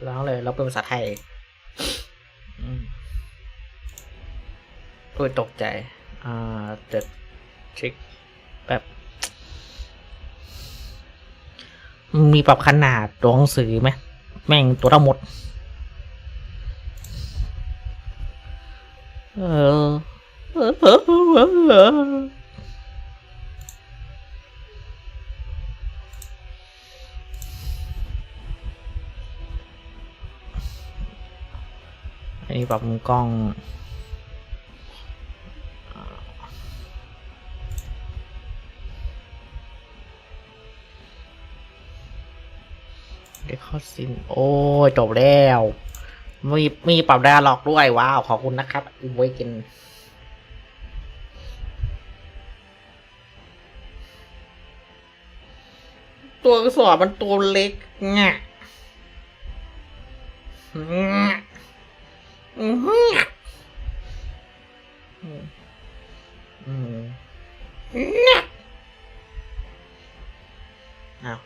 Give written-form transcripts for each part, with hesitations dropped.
ร้องเลยเราเป็นภาษาไทยโอ้ยตกใจจะทริคแบบมีปรับขนาดตัวหนังสือไหมแม่งตัวทั้งหมดอันนี้ปรับมุมกล้องเด็กข้อสินโอ้ยจบแล้วมีปรับไดอะล็อกด้วยว้าวขอบคุณนะครับอีไว้กินตัวกระสอบมันตัวเล็กงะ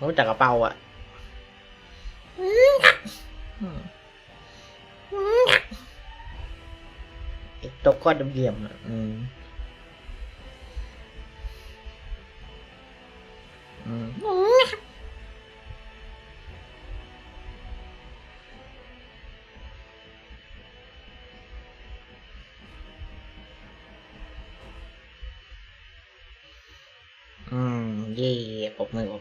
รู้จักกระเป๋าอ่ะไอ้ตัวก้อนเดี่ยมๆเย่ปรบมือโอ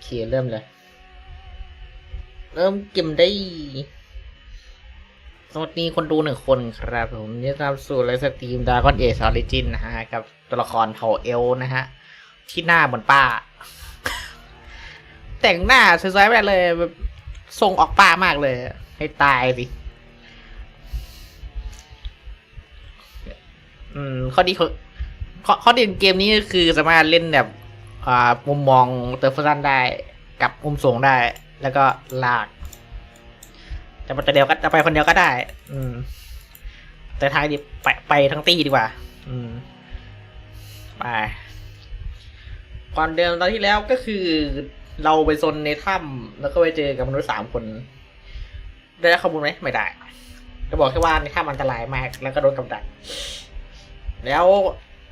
เคเริ่มเลยเริ่มเกมได้สวัสดีคนดู1 คนครับผมนี่ตามสู่ไลฟ์สตรีม Dragon Age Origin นะฮะกับตัวละครเผ่าเอลนะฮะที่หน้าเหมือนป้า แต่งหน้าสวยๆแบบเลยแบบทรงออกป้ามากเลยให้ตายสิข้อดีเกมนี้ก็คือสามารถเล่นแบบมุมมองเติร์ฟซันได้กับมุมสูงได้แล้วก็ลากจะไปเดียวก็จะไปคนเดียวก็ได้แต่ท้ายดิไปทั้งตีดีกว่าไปก่อนเดินตอนที่แล้วก็คือเราไปซนในถ้ำแล้วก็ไปเจอกับมนุษย์3 คนได้ข้อมูลไหมไม่ได้จะบอกแค่ว่าในถ้ำอันตรายมากแล้วก็โดนกับดักแล้ว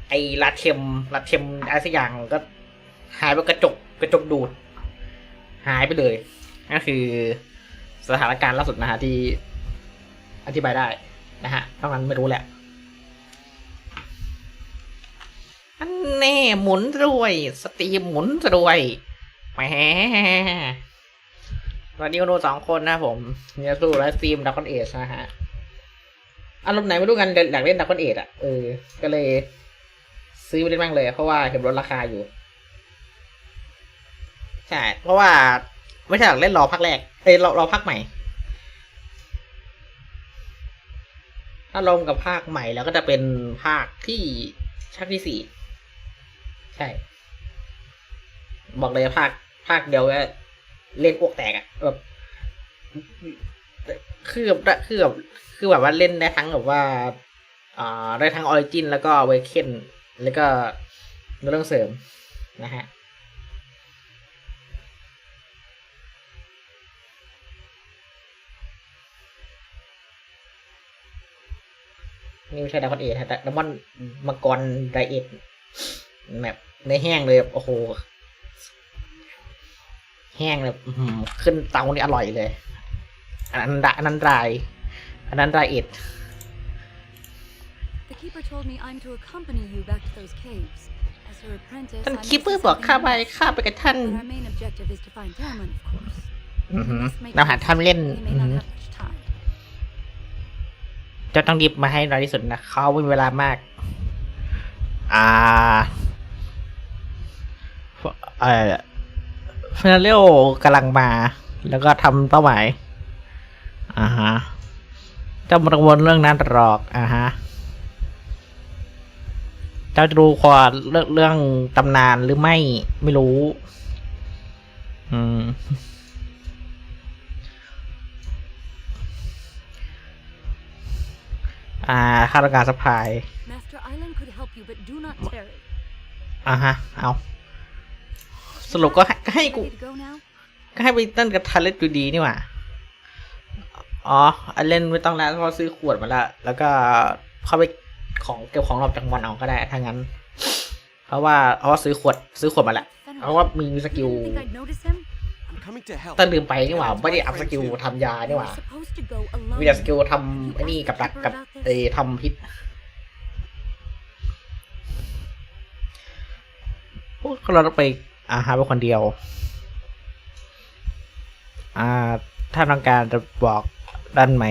ไอ้ลาเทมอะไรสักอย่างก็หายไปกระจกดูดหายไปเลยนั่นคือสถานการณ์ล่าสุดนะฮะที่อธิบายได้นะฮะทั้งนั้นไม่รู้แหละอันแน่หมุนรวยสตรีมหมุนรวยแหมวันนี้ก็ดู2 คนนะผมเนี่ยสู้ไลฟ์สตรีมดักคอนเอชนะฮะอารมณ์ไหนไม่รู้กันอยากเล่นดักคอนเอชอ่ะก็เลยซื้อไปเล่นบ้างเลยเพราะว่าเห็นลดราคาอยู่ใช่เพราะว่าไม่ใช่หลักเล่นรอภาคแรกรอภาคใหม่ถ้าลงกับภาคใหม่แล้วก็จะเป็นภาคที่ที่4ใช่บอกเลยภาคเดียวก็เล่นอ้วกแตกอ่ะแบบคือแบบว่าเล่นได้ทั้งแบบว่าได้ทั้งออริจินแล้วก็เวเคนแล้วก็เรื่องเสริมนะฮะนี่ไม่ใช่ดาคอนเอทแต่ดัมมอนมังกรไดเอทแบบในแห้งเลยโอ้โหแห้งเลยขึ้นเตานี่อร่อยเลยอันนั้นดรายเอทท่านคิปเปอร์บอกข้าไปกับท่านเราหาทำเล่นจะต้องรีบมาให้น้อยที่สุดนะเขาไม่มีเวลามากฟินาเรลกำลังมา แล้วก็ทำเป้าหมายฮะเจ้ามากังวลเรื่องนั้นหรอกฮะเจ้าจะรู้ความเรื่องตำนานหรือไม่รู้ค่าราคาซัพพลายฮะเอาสรุปก็ให้กูก็ให้ไปตั้งกับทันเล่นดูดีนี่หว่าอ๋ออันเล่นไม่ต้องแล้วเพราะซื้อขวดมาแล้วก็เข้าไปของเก็บของรอบจากมันเอาก็ได้ถ้างั้นเพราะว่าซื้อขวดมาแหละเพราะว่ามีสกิลแต่ลืมไปนี่หว่าไม่ได้อัพสกิลทำยานี่หว่ามีแต่สกิลทำไอ้นี่กับดักกับทำพิษพวกเราต้องไปหาเป็นคนเดียวถ้าต้องการจะบอกด้านไหม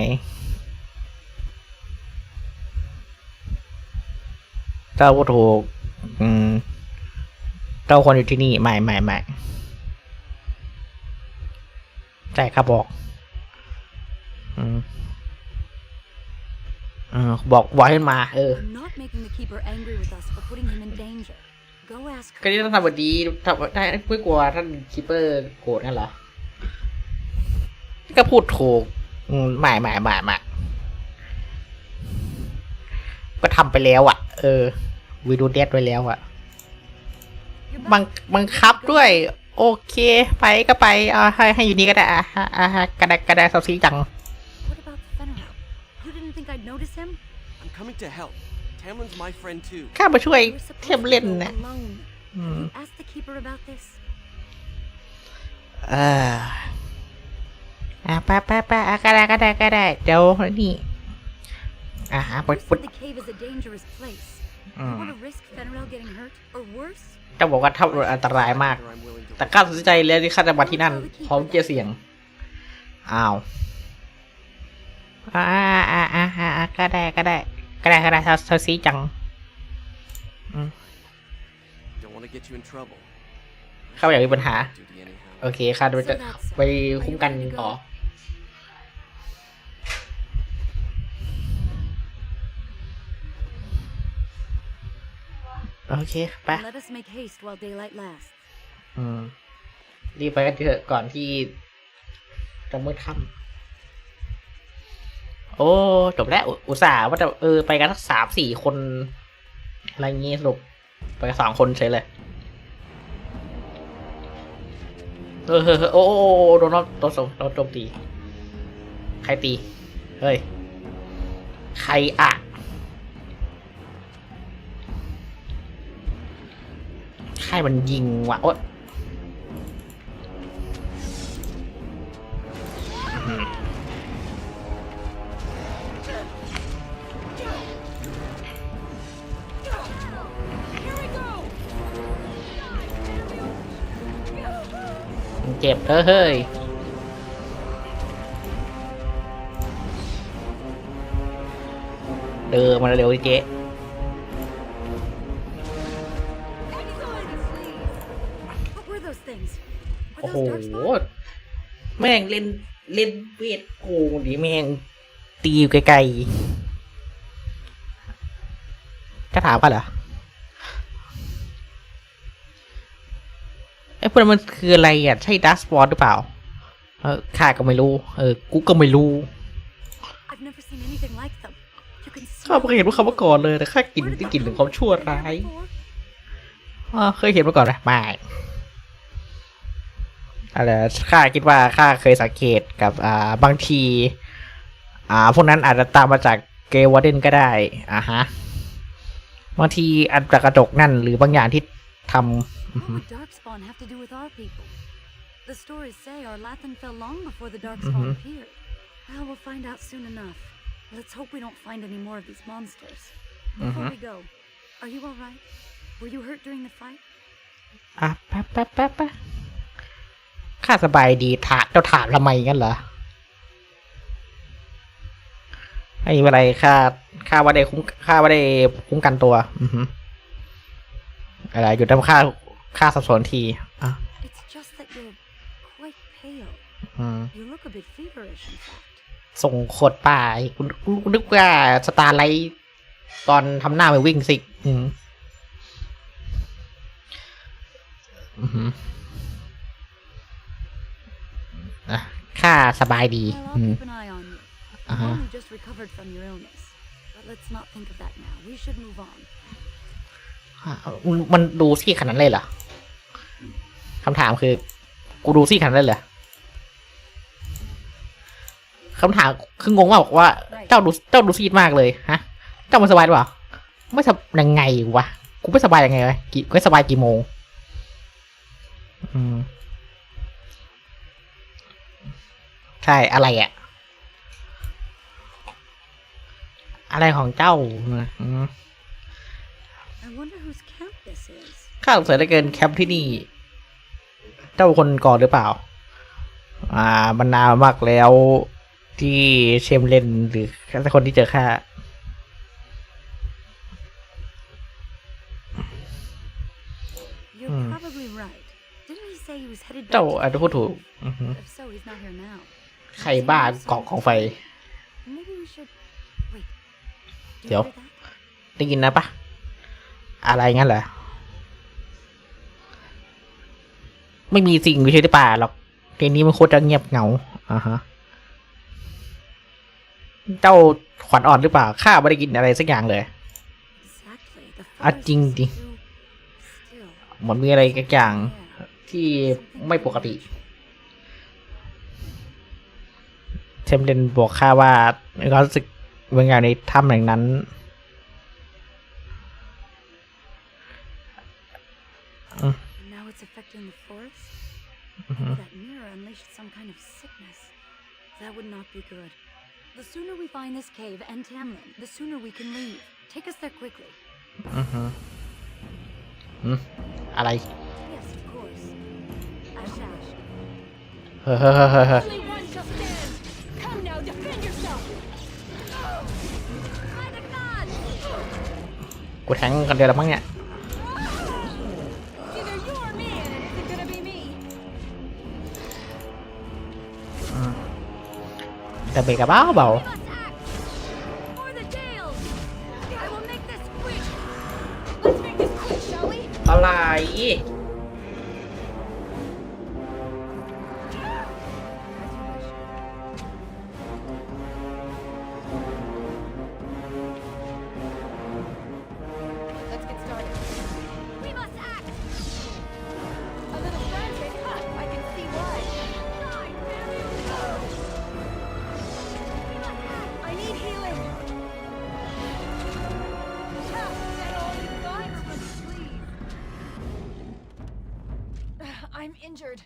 เจ้าพูดถูกเจ้าคนอยู่ที่นี่ไม่ใช่ครับบอกบอกให้มาก็ที่ต้องทำแบบนี้ทำได้ไม่กลัวท่านคีเปอร์โกรธนั่นเหรอก็พูดถูกไม่ก็ทำไปแล้ววีดูเดทไว้แล้วบังคับด้วยโอเคไปก็ไปให้อยู่นี่ก็ได้ก็ได้สักทีจังข้ามาช่วยเทมเล่นนะไปก็ได้เดี๋ยวนี่จะบอกว่าถ้าอันตรายมากแต่ข้าตัดสินใจแล้วที่ข้าจะมาที่นั่นพร้อมเจียเสียงก็ได้เธอซีจังข้าอยากมีปัญหาโอเคข้าจะไปคุ้มกันต่อโอเคไปรีบไปกันเถอะก่อนที่จะมืดค่ำโอ้จบแล้วอุตส่าห์ว่าจะไปกันสัก3-4 คนอะไรงี้สรุปไปกัน2 คนเฉยเลยโอ้โดนโจมตีใครตีเฮ้ยใครใครมันยิงวะโอ๊ยเจ็บเฮ้ยมาเร็วดิเจ๊โอ้โหแม่งเล่นเวทโกงดิแม่งตีอยู่ไกลๆจะถามกันเหรอไอ้พวกมันคืออะไรใช่ดัสบอลหรือเปล่าข้าก็ไม่รู้กูก็ไม่รู้ข้าไม่เคยเห็นพวกเขามาก่อนเลยแต่ข้ากลิ่นถึงความชั่วร้ายเคยเห็นมาก่อนไหมไม่อะไรข้าคิดว่าข้าเคยสังเกตกับบางทีพวกนั้นอาจจะตามมาจากเกวอร์เดนก็ได้บางทีอันจากกระจกนั่นหรือบางอย่างที่ทำThe stories say our Lathan fell long before the Darkspawn appeared. Well, we'll find out soon enough. Let's hope we don't find any more of these monsters. Before we go, are you all right? Were you hurt during the fight? แป๊บข้าสบายดีเจ้าถามทำไมงั้นเหรอไอ้อะไรข้าว่าได้คุ้มกันตัวอะไรอยู่ทำข้าสับสนที You look a bit feverish, in fact. ส่งโคตรป่ายคุณนึกว่าสตาร์ไลท์ตอนทำหน้าไปวิ่งสิข้าสบายดี Well, I'll keep an eye on you. You've only just recovered from your illness. But let's not think of that now. We should move on. มันดูซี่ขนาดนั้นเลยเหรอคำถามคือกูดูซี่ขนาดนั้นเลยเหรอคำถามคืองงมากบอกว่าเจ้าดูซีดมากเลยฮะเจ้าไม่สบายหรือเปล่าไม่สบายยังไงวะกูไม่สบายยังไงวะไม่สบายกี่โมงใช่อะไรอะอะไรของเจ้าข้าสงสัยเหลือเกินแคมป์ที่นี่เจ้าคนก่อนหรือเปล่ามันนานมากแล้วที่เชมเลนหรือแค่คนที่เจอข้าเจ้าอาจจะพูดถูกใครบ้าเกาะของไฟเดี๋ยวได้ยินนะปะอะไรงั้นเหรอไม่มีสิ่งมีชีวิตในป่าหรอกทีนี้มันโคตรจะเงียบเหงาเจ้าขวัญอ่อนหรือเปล่าข้าไม่ได้กินอะไรสักอย่างเลยจริงดิเหมือนมีอะไรสักอย่างที่ไม่ปกติเทมเลนบอกข้าว่าเขารู้สึกบางอย่างในถ้ำแห่งนั้นThe sooner we find this cave and Tamlin, the sooner we can leave. Take us there quickly. อะไร Yes, of course. Ashash. Only one shall stand. Come now, defend yourself. By the gods! กูแทงกันเดียวแล้วมั้งเนี่ย Either you or me, and it isn't gonna be me. แต่เบรกกระเบ้าเบา Or the jails! I will make this quick! Let's make this quick, shall we? อะไร Let's get started. We must act! A little frantic, huh? I can see why. Die, damn you! We must act! I need healing. That all you got? Please. I'm injured.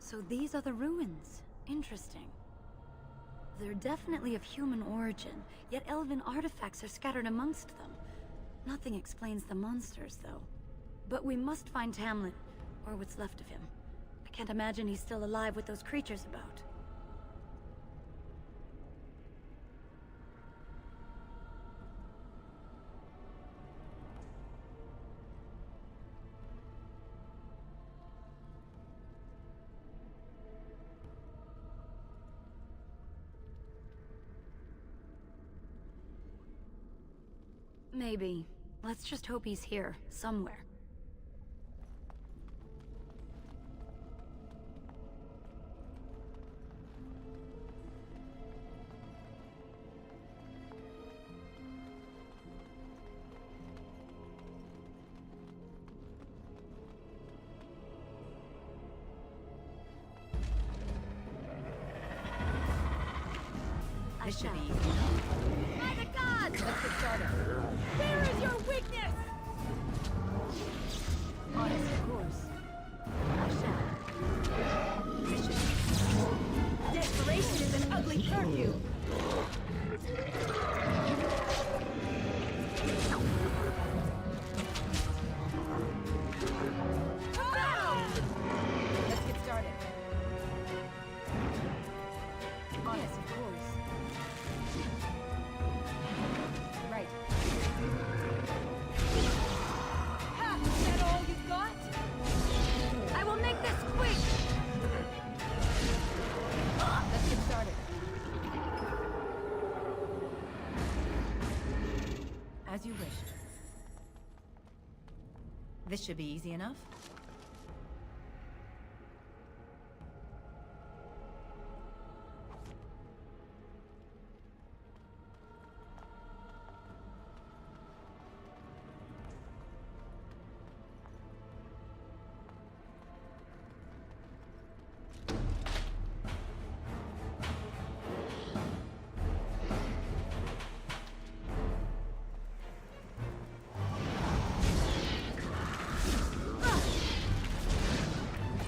So these are the ruins. Interesting. They're definitely of human origin, yet elven artifacts are scattered amongst them. Nothing explains the monsters, though. But we must find Tamlin, or what's left of him. I can't imagine he's still alive with those creatures about. Maybe. Let's just hope he's here, somewhere. This should be easy. By the gods! Let's get started. Where is your weakness? Honest, of course. I shall. This should be easy. Desperation is an ugly curfew. Let's get started. Yes, of course. Right. Ha! Is that all you got? I will make this quick! Let's get started. As you wish. This should be easy enough.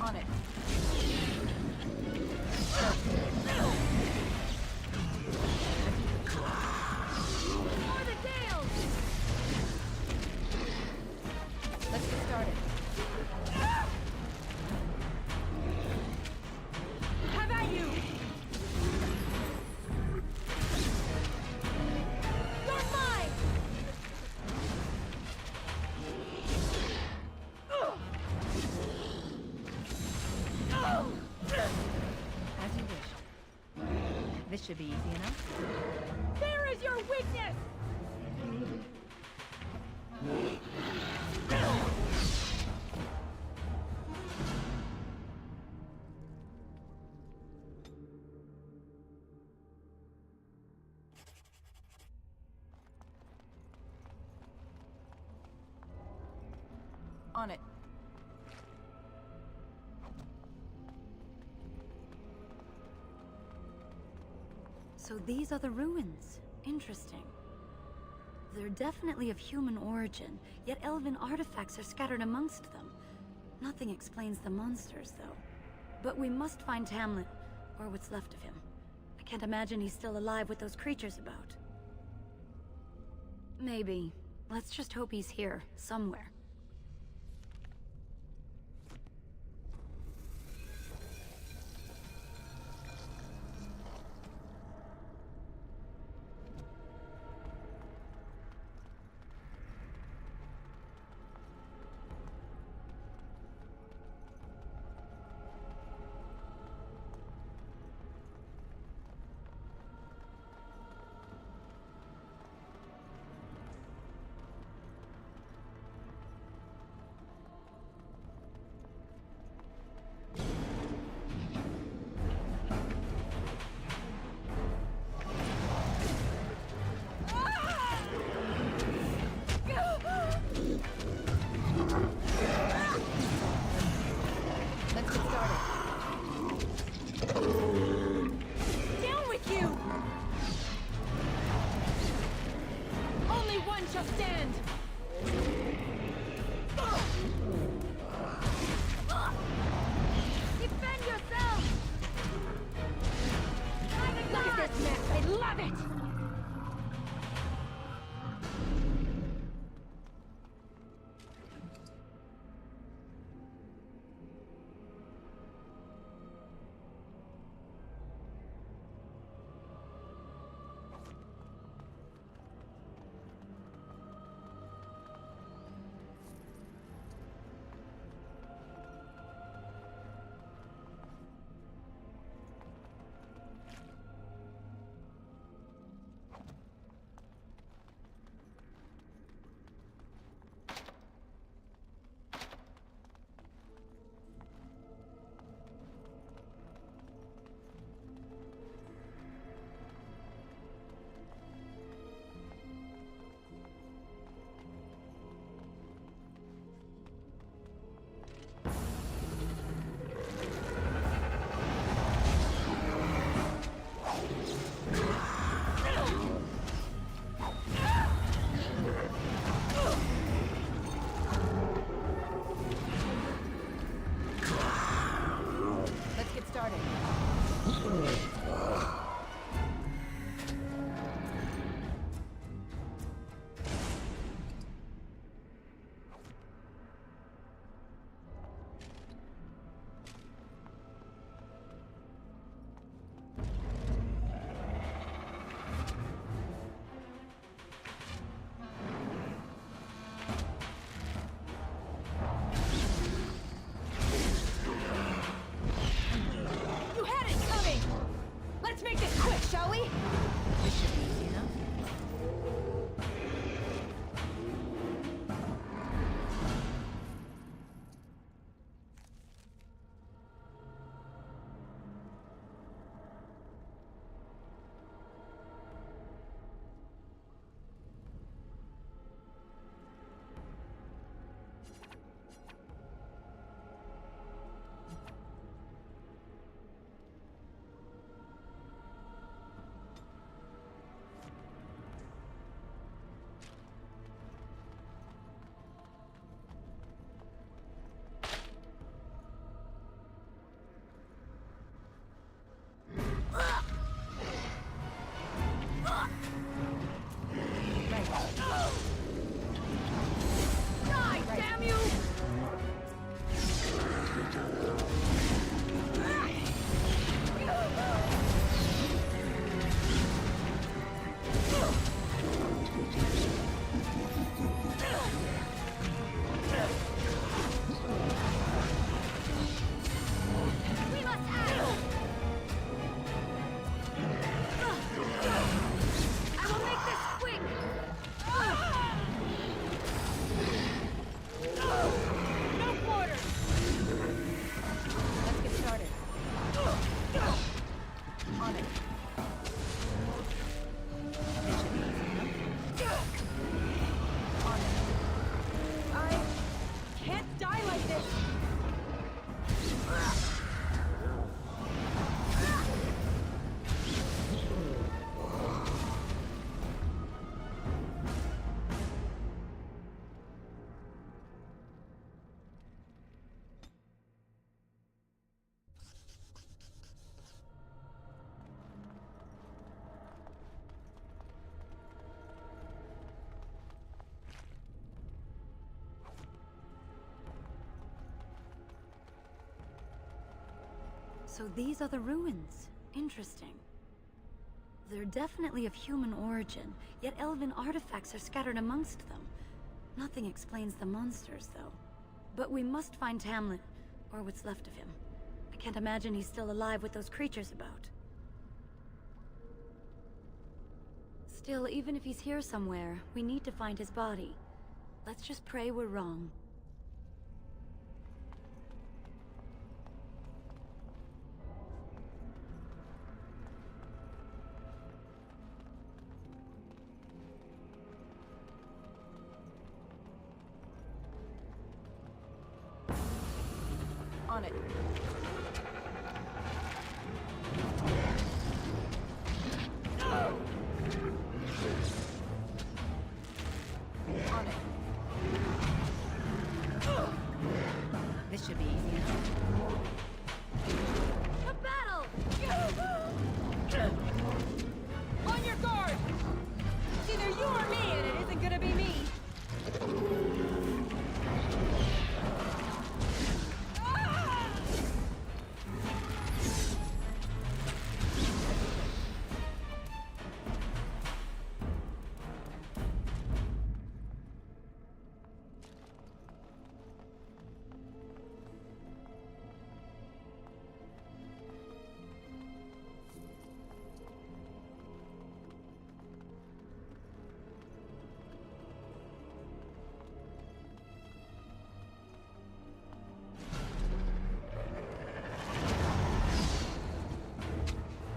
On it. For the gales! Let's get started. Have at you! You're mine! As you wish. This should be easy enough. There is your weakness! On it. So these are the ruins. Interesting. They're definitely of human origin, yet elven artifacts are scattered amongst them. Nothing explains the monsters, though. But we must find Tamlin, or what's left of him. I can't imagine he's still alive with those creatures about. Maybe. Let's just hope he's here, somewhere. Let's get started. Down with you! Only one shall stand! Defend yourself! Look at this mess! I love it! So these are the ruins. Interesting. They're definitely of human origin, yet elven artifacts are scattered amongst them. Nothing explains the monsters, though. But we must find Tamlin, or what's left of him. I can't imagine he's still alive with those creatures about. Still, even if he's here somewhere, we need to find his body. Let's just pray we're wrong. On it. On it. This should be easy enough. To battle! On your guard! It's either you or me, and it isn't gonna be me.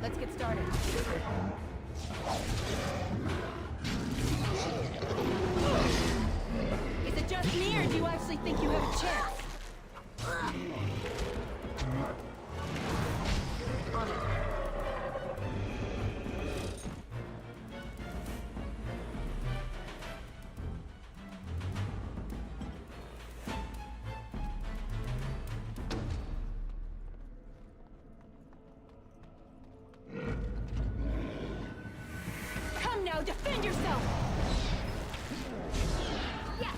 Let's get started. Is it just me, or do you actually think you have a chance? On it. Now defend yourself! Yes!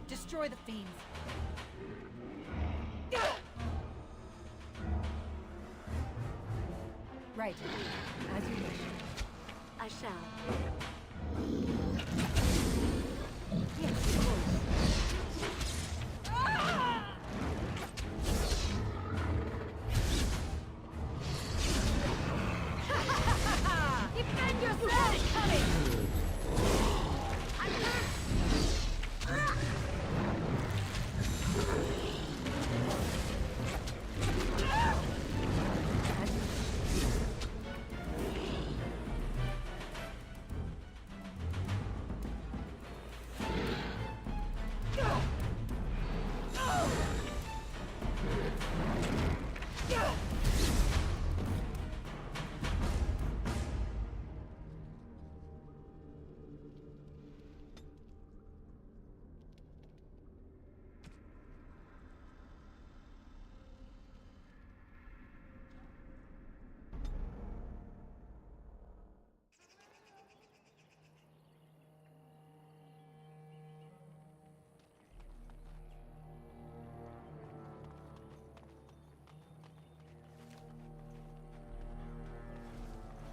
Destroy the fiends. Right. As you wish. I shall. Yes, of course. Defend yourself! You had it coming! I'm hurt!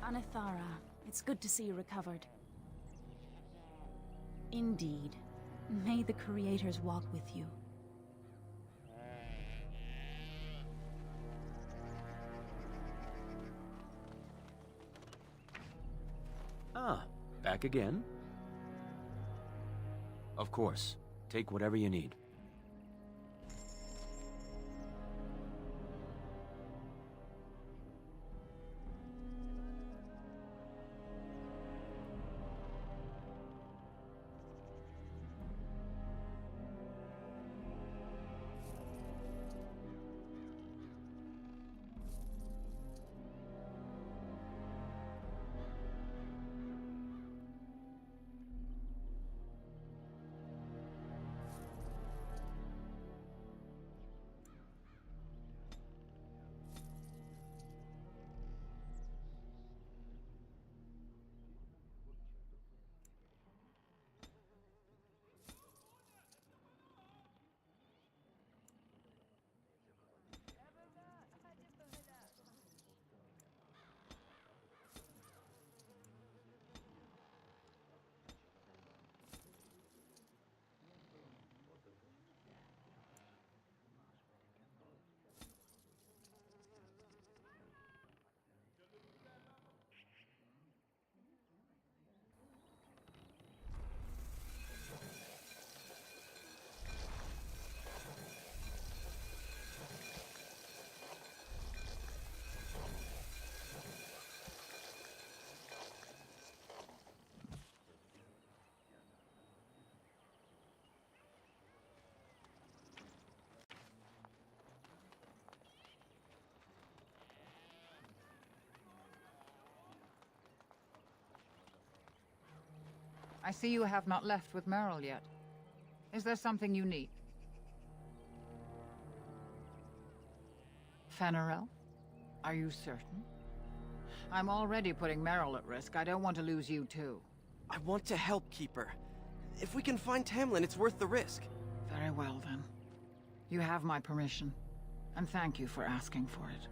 Anathara, it's good to see you recovered. Indeed. May the Creators walk with you. Ah, back again? Of course. Take whatever you need. I see you have not left with Meryl yet. Is there something you need? Fenarel? Are you certain? I'm already putting Meryl at risk. I don't want to lose you too. I want to help Keeper. If we can find Tamlin, it's worth the risk. Very well, then. You have my permission. And thank you for asking for it.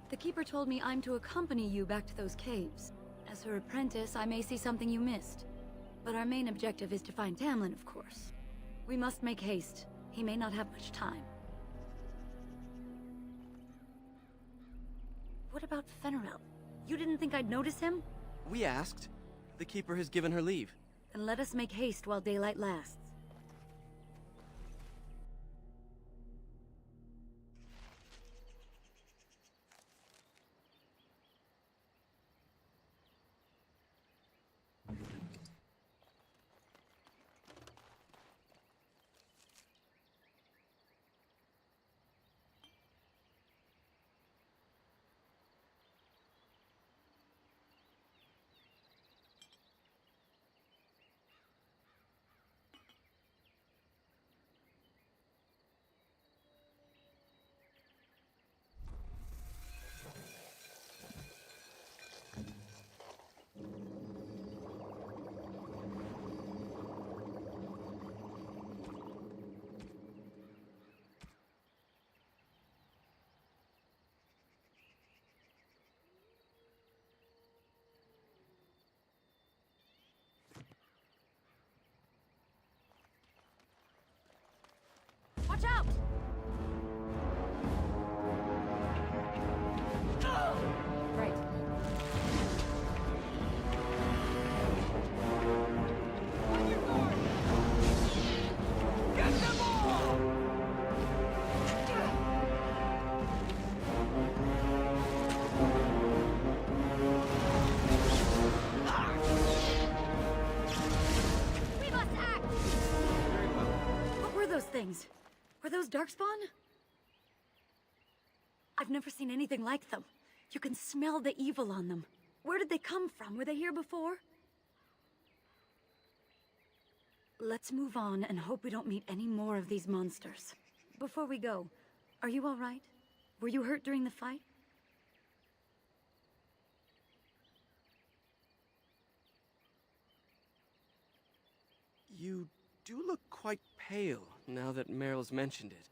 The Keeper told me I'm to accompany you back to those caves. As her apprentice, I may see something you missed. But our main objective is to find Tamlin, of course. We must make haste. He may not have much time. What about Fenarel? You didn't think I'd notice him? We asked. The Keeper has given her leave. Then let us make haste while daylight lasts. Watch out! Right. On your guard! Get them all! We must act! Very well. What were those things? Were those Darkspawn? I've never seen anything like them. You can smell the evil on them. Where did they come from? Were they here before? Let's move on and hope we don't meet any more of these monsters. Before we go, are you all right? Were you hurt during the fight? You do look quite pale now that Meryl's mentioned it.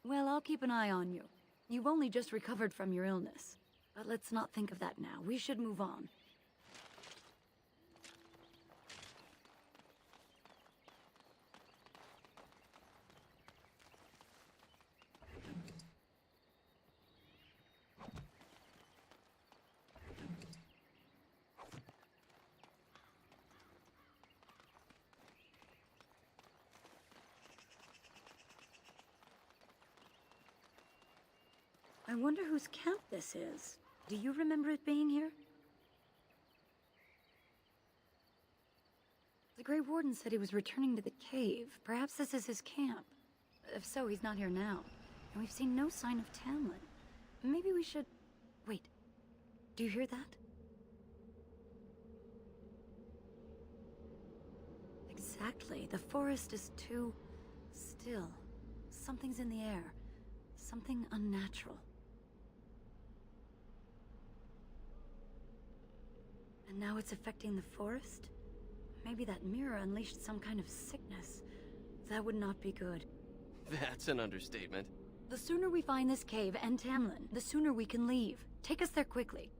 Well, I'll keep an eye on you. You've only just recovered from your illness. But let's not think of that now. We should move on. I wonder whose camp this is. Do you remember it being here? The Grey Warden said he was returning to the cave. Perhaps this is his camp. If so, he's not here now. And we've seen no sign of Tamlin. Maybe we should... Wait. Do you hear that? Exactly. The forest is too... still. Something's in the air. Something unnatural. And now it's affecting the forest? Maybe that mirror unleashed some kind of sickness. That would not be good. That's an understatement. The sooner we find this cave and Tamlin, the sooner we can leave. Take us there quickly.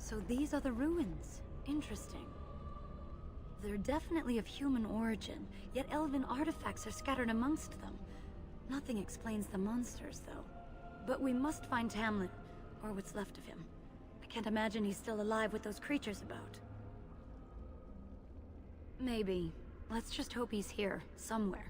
So these are the ruins. Interesting. They're definitely of human origin, yet elven artifacts are scattered amongst them. Nothing explains the monsters, though. But we must find Tamlin, or what's left of him. I can't imagine he's still alive with those creatures about. Maybe. Let's just hope he's here, somewhere.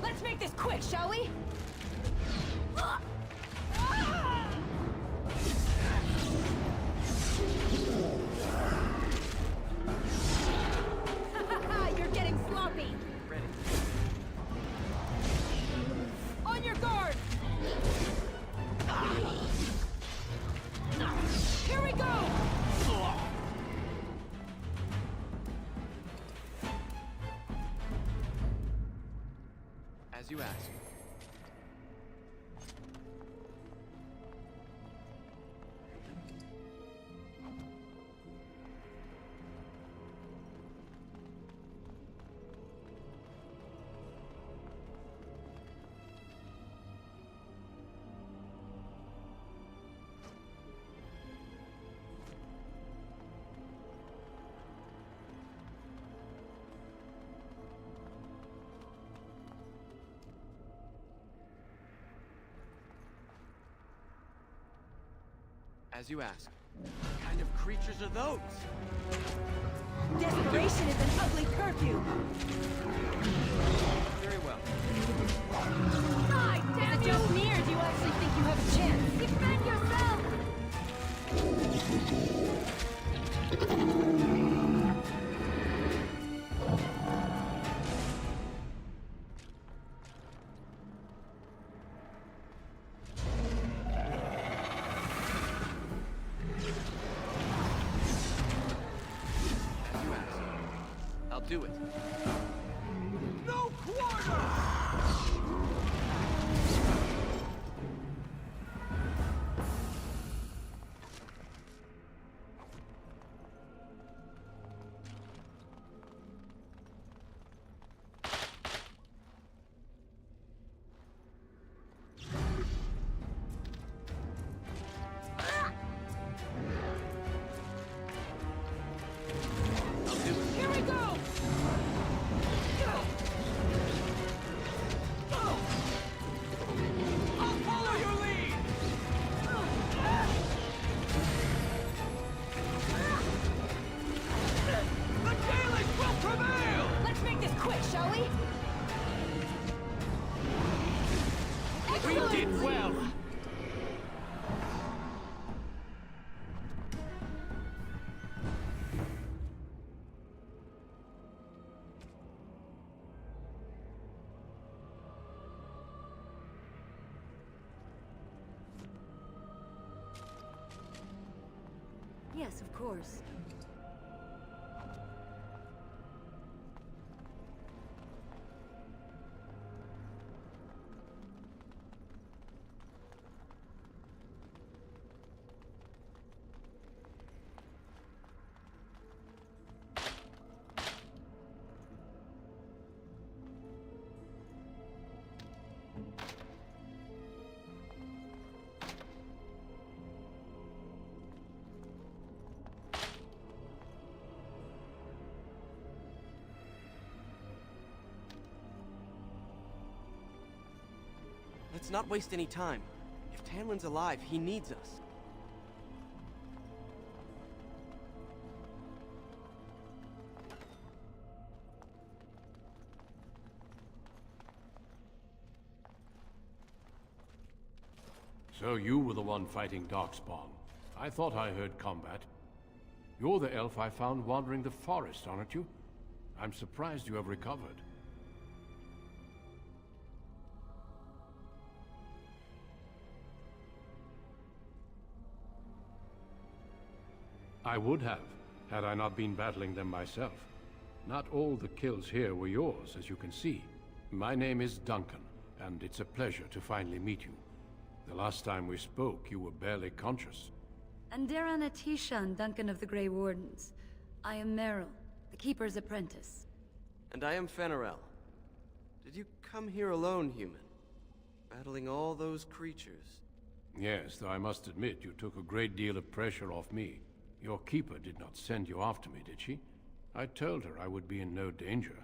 Let's make this quick, shall we? You're getting sloppy. Ready. On your guard. Here we go. As you ask. As you ask. What kind of creatures are those? Desperation is an ugly curfew. Very well. Die, damn you! Just me, or do you actually think you have a chance? Defend yourself! As you ask. I'll do it. No quarter! I'll do it. Here we go! I'll follow your lead! The Gaelic will prevail! Let's make this quick, shall we? We Excellent! did well! Yes, of course. Let's not waste any time. If Tamlin's alive, he needs us. So you were the one fighting Darkspawn. I thought I heard combat. You're the elf I found wandering the forest, aren't you? I'm surprised you have recovered. I would have, had I not been battling them myself. Not all the kills here were yours, as you can see. My name is Duncan, and it's a pleasure to finally meet you. The last time we spoke, you were barely conscious. Andera Natishan, Duncan of the Grey Wardens. I am Meryl, the Keeper's apprentice. And I am Fenarel. Did you come here alone, human? Battling all those creatures? Yes, though I must admit you took a great deal of pressure off me. Your keeper did not send you after me, did she? I told her I would be in no danger.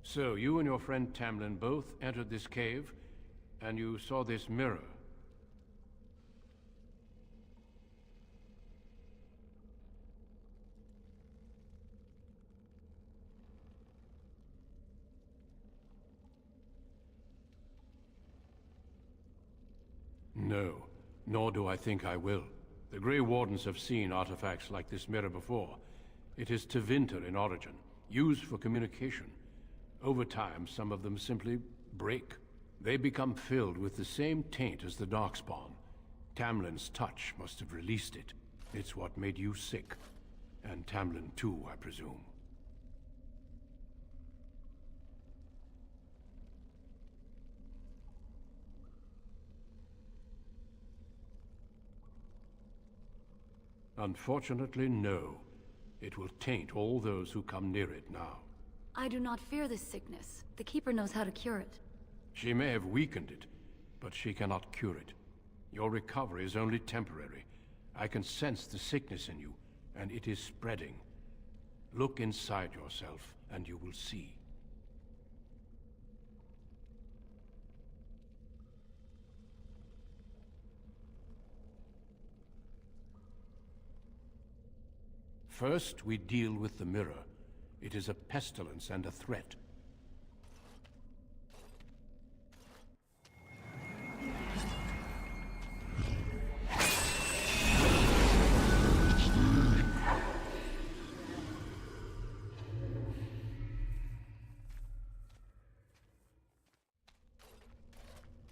So, you and your friend Tamlin both entered this cave, and you saw this mirror. No, nor do I think I will. The Grey Wardens have seen artifacts like this mirror before. It is Tevinter in origin, used for communication. Over time, some of them simply break. They become filled with the same taint as the Darkspawn. Tamlin's touch must have released it. It's what made you sick. And Tamlin too, I presume. Unfortunately, no. It will taint all those who come near it now. I do not fear this sickness. The Keeper knows how to cure it. She may have weakened it, but she cannot cure it. Your recovery is only temporary. I can sense the sickness in you, and it is spreading. Look inside yourself, and you will see. First, we deal with the mirror. It is a pestilence and a threat.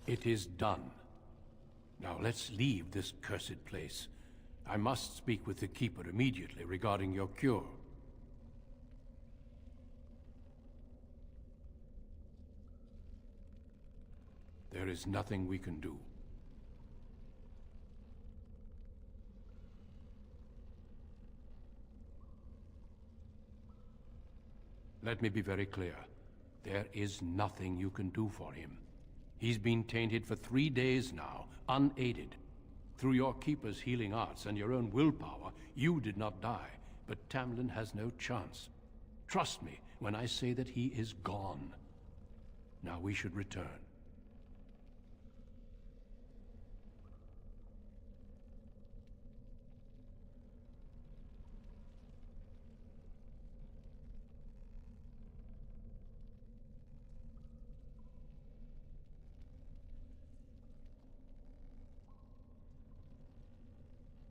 It is done. Now let's leave this cursed place. I must speak with the Keeper immediately regarding your cure. There is nothing we can do. Let me be very clear. There is nothing you can do for him. He's been tainted for 3 days now, unaided. Through your Keeper's healing arts and your own willpower, you did not die, but Tamlin has no chance. Trust me when I say that he is gone. Now we should return.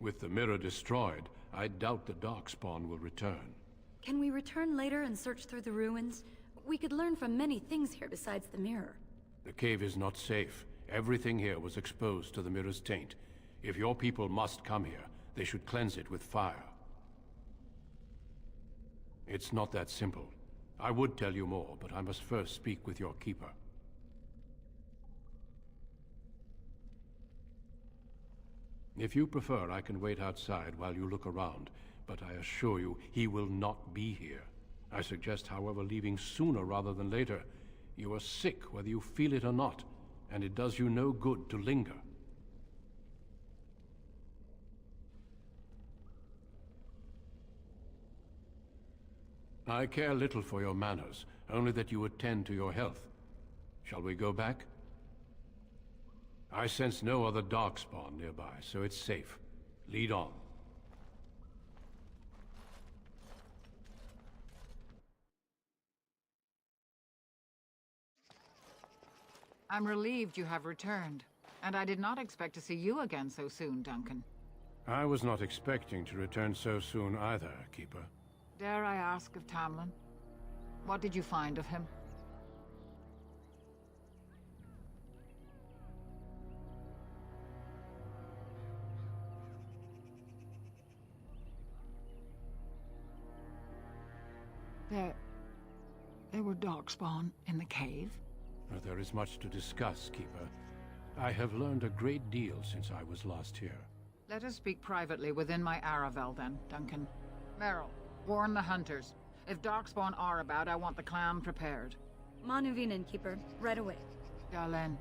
With the mirror destroyed, I doubt the Darkspawn will return. Can we return later and search through the ruins? We could learn from many things here besides the mirror. The cave is not safe. Everything here was exposed to the mirror's taint. If your people must come here, they should cleanse it with fire. It's not that simple. I would tell you more, but I must first speak with your Keeper. If you prefer, I can wait outside while you look around, but I assure you, he will not be here. I suggest, however, leaving sooner rather than later. You are sick, whether you feel it or not, and it does you no good to linger. I care little for your manners, only that you attend to your health. Shall we go back? I sense no other Darkspawn nearby, so it's safe. Lead on. I'm relieved you have returned. And I did not expect to see you again so soon, Duncan. I was not expecting to return so soon either, Keeper. Dare I ask of Tamlin? What did you find of him? There were darkspawn in the cave? There is much to discuss, Keeper. I have learned a great deal since I was last here. Let us speak privately within my Aravel then, Duncan. Merrill, warn the hunters. If darkspawn are about, I want the clan prepared. Manuvinen, Keeper. Right away. Galen,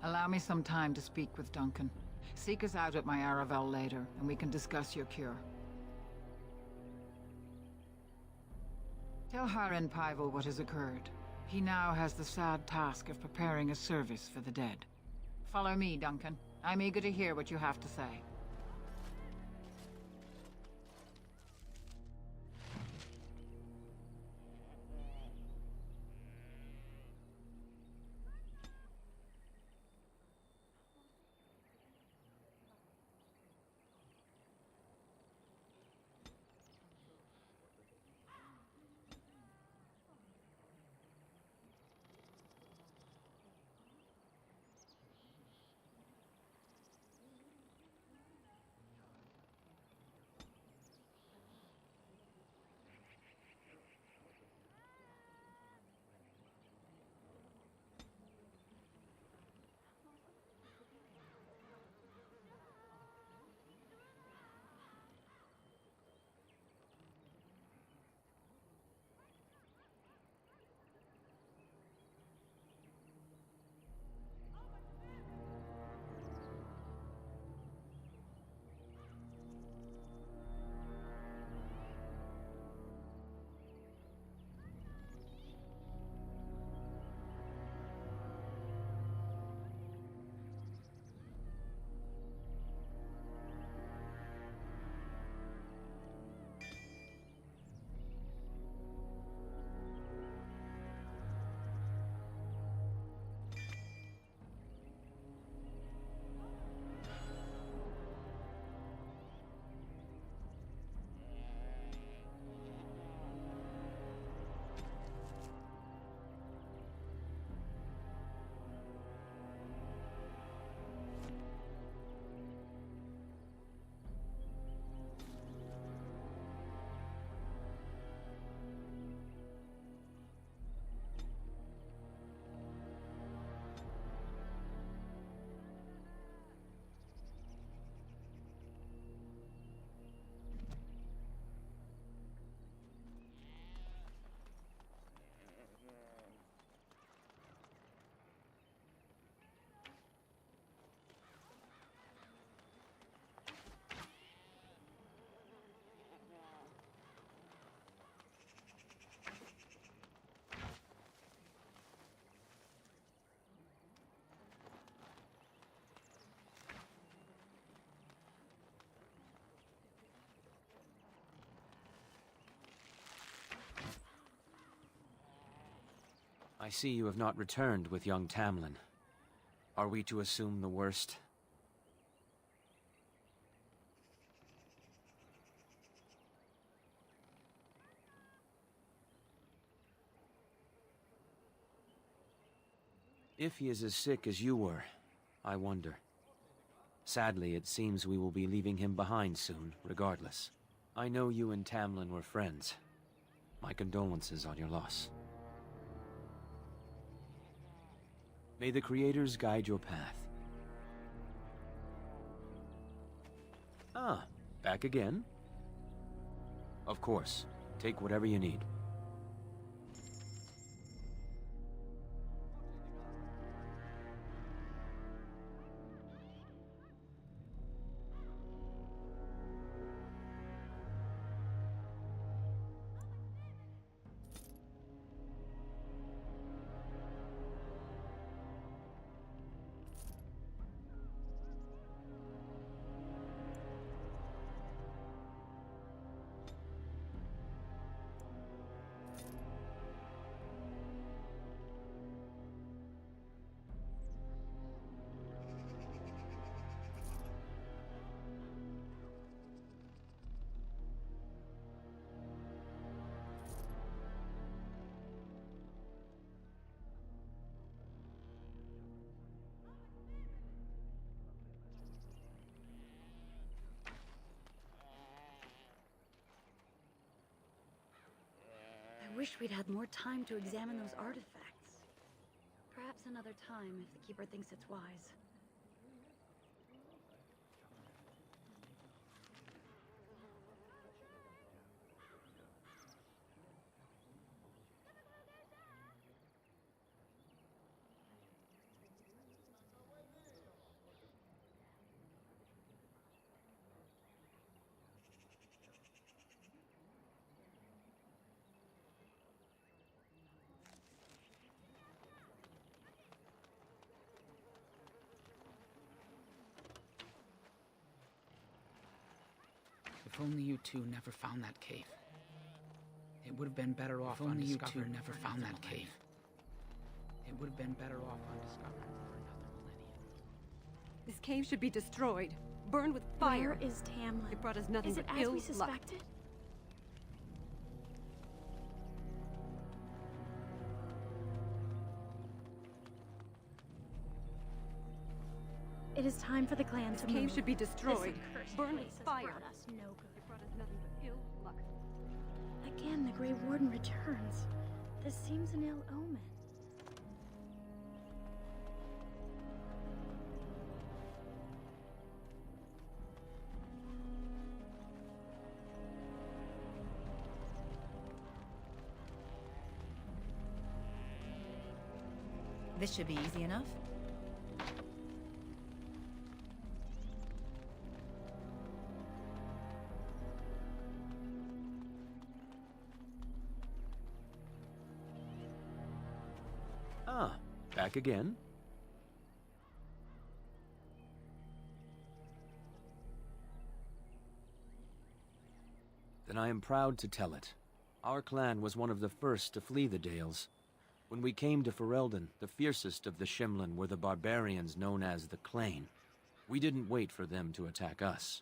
allow me some time to speak with Duncan. Seek us out at my Aravel later, and we can discuss your cure. Tell Harin Paival what has occurred. He now has the sad task of preparing a service for the dead. Follow me, Duncan. I'm eager to hear what you have to say. I see you have not returned with young Tamlin. Are we to assume the worst? If he is as sick as you were, I wonder. Sadly, it seems we will be leaving him behind soon, regardless. I know you and Tamlin were friends. My condolences on your loss. May the Creators guide your path. Ah, back again? Of course. Take whatever you need. wish we'd had more time to examine those artifacts. Perhaps another time if the Keeper thinks it's wise. If only you two never found that cave. It would have been better off undiscovered. If only you two never found that cave. It would have been better off undiscovered for another millennium. This cave should be destroyed, burned with fire. Where is Tamlin? It brought us nothing but ill luck. Is it as we suspected? It is time for the clan to move. This cave should be destroyed, burned with fire. Us no good. It brought us nothing but ill luck. Again, the Grey Warden returns. This seems an ill omen. This should be easy enough. Ah, back again? Then I am proud to tell it. Our clan was one of the first to flee the Dales. When we came to Ferelden, the fiercest of the Shimlin were the barbarians known as the Clane. We didn't wait for them to attack us.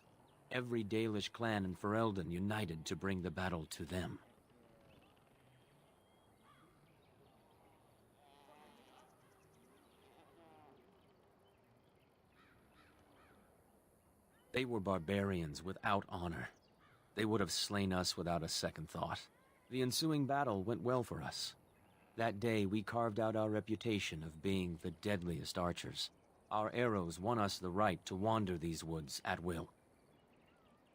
Every Dalish clan in Ferelden united to bring the battle to them. They were barbarians without honor. They would have slain us without a second thought. The ensuing battle went well for us. That day we carved out our reputation of being the deadliest archers. Our arrows won us the right to wander these woods at will.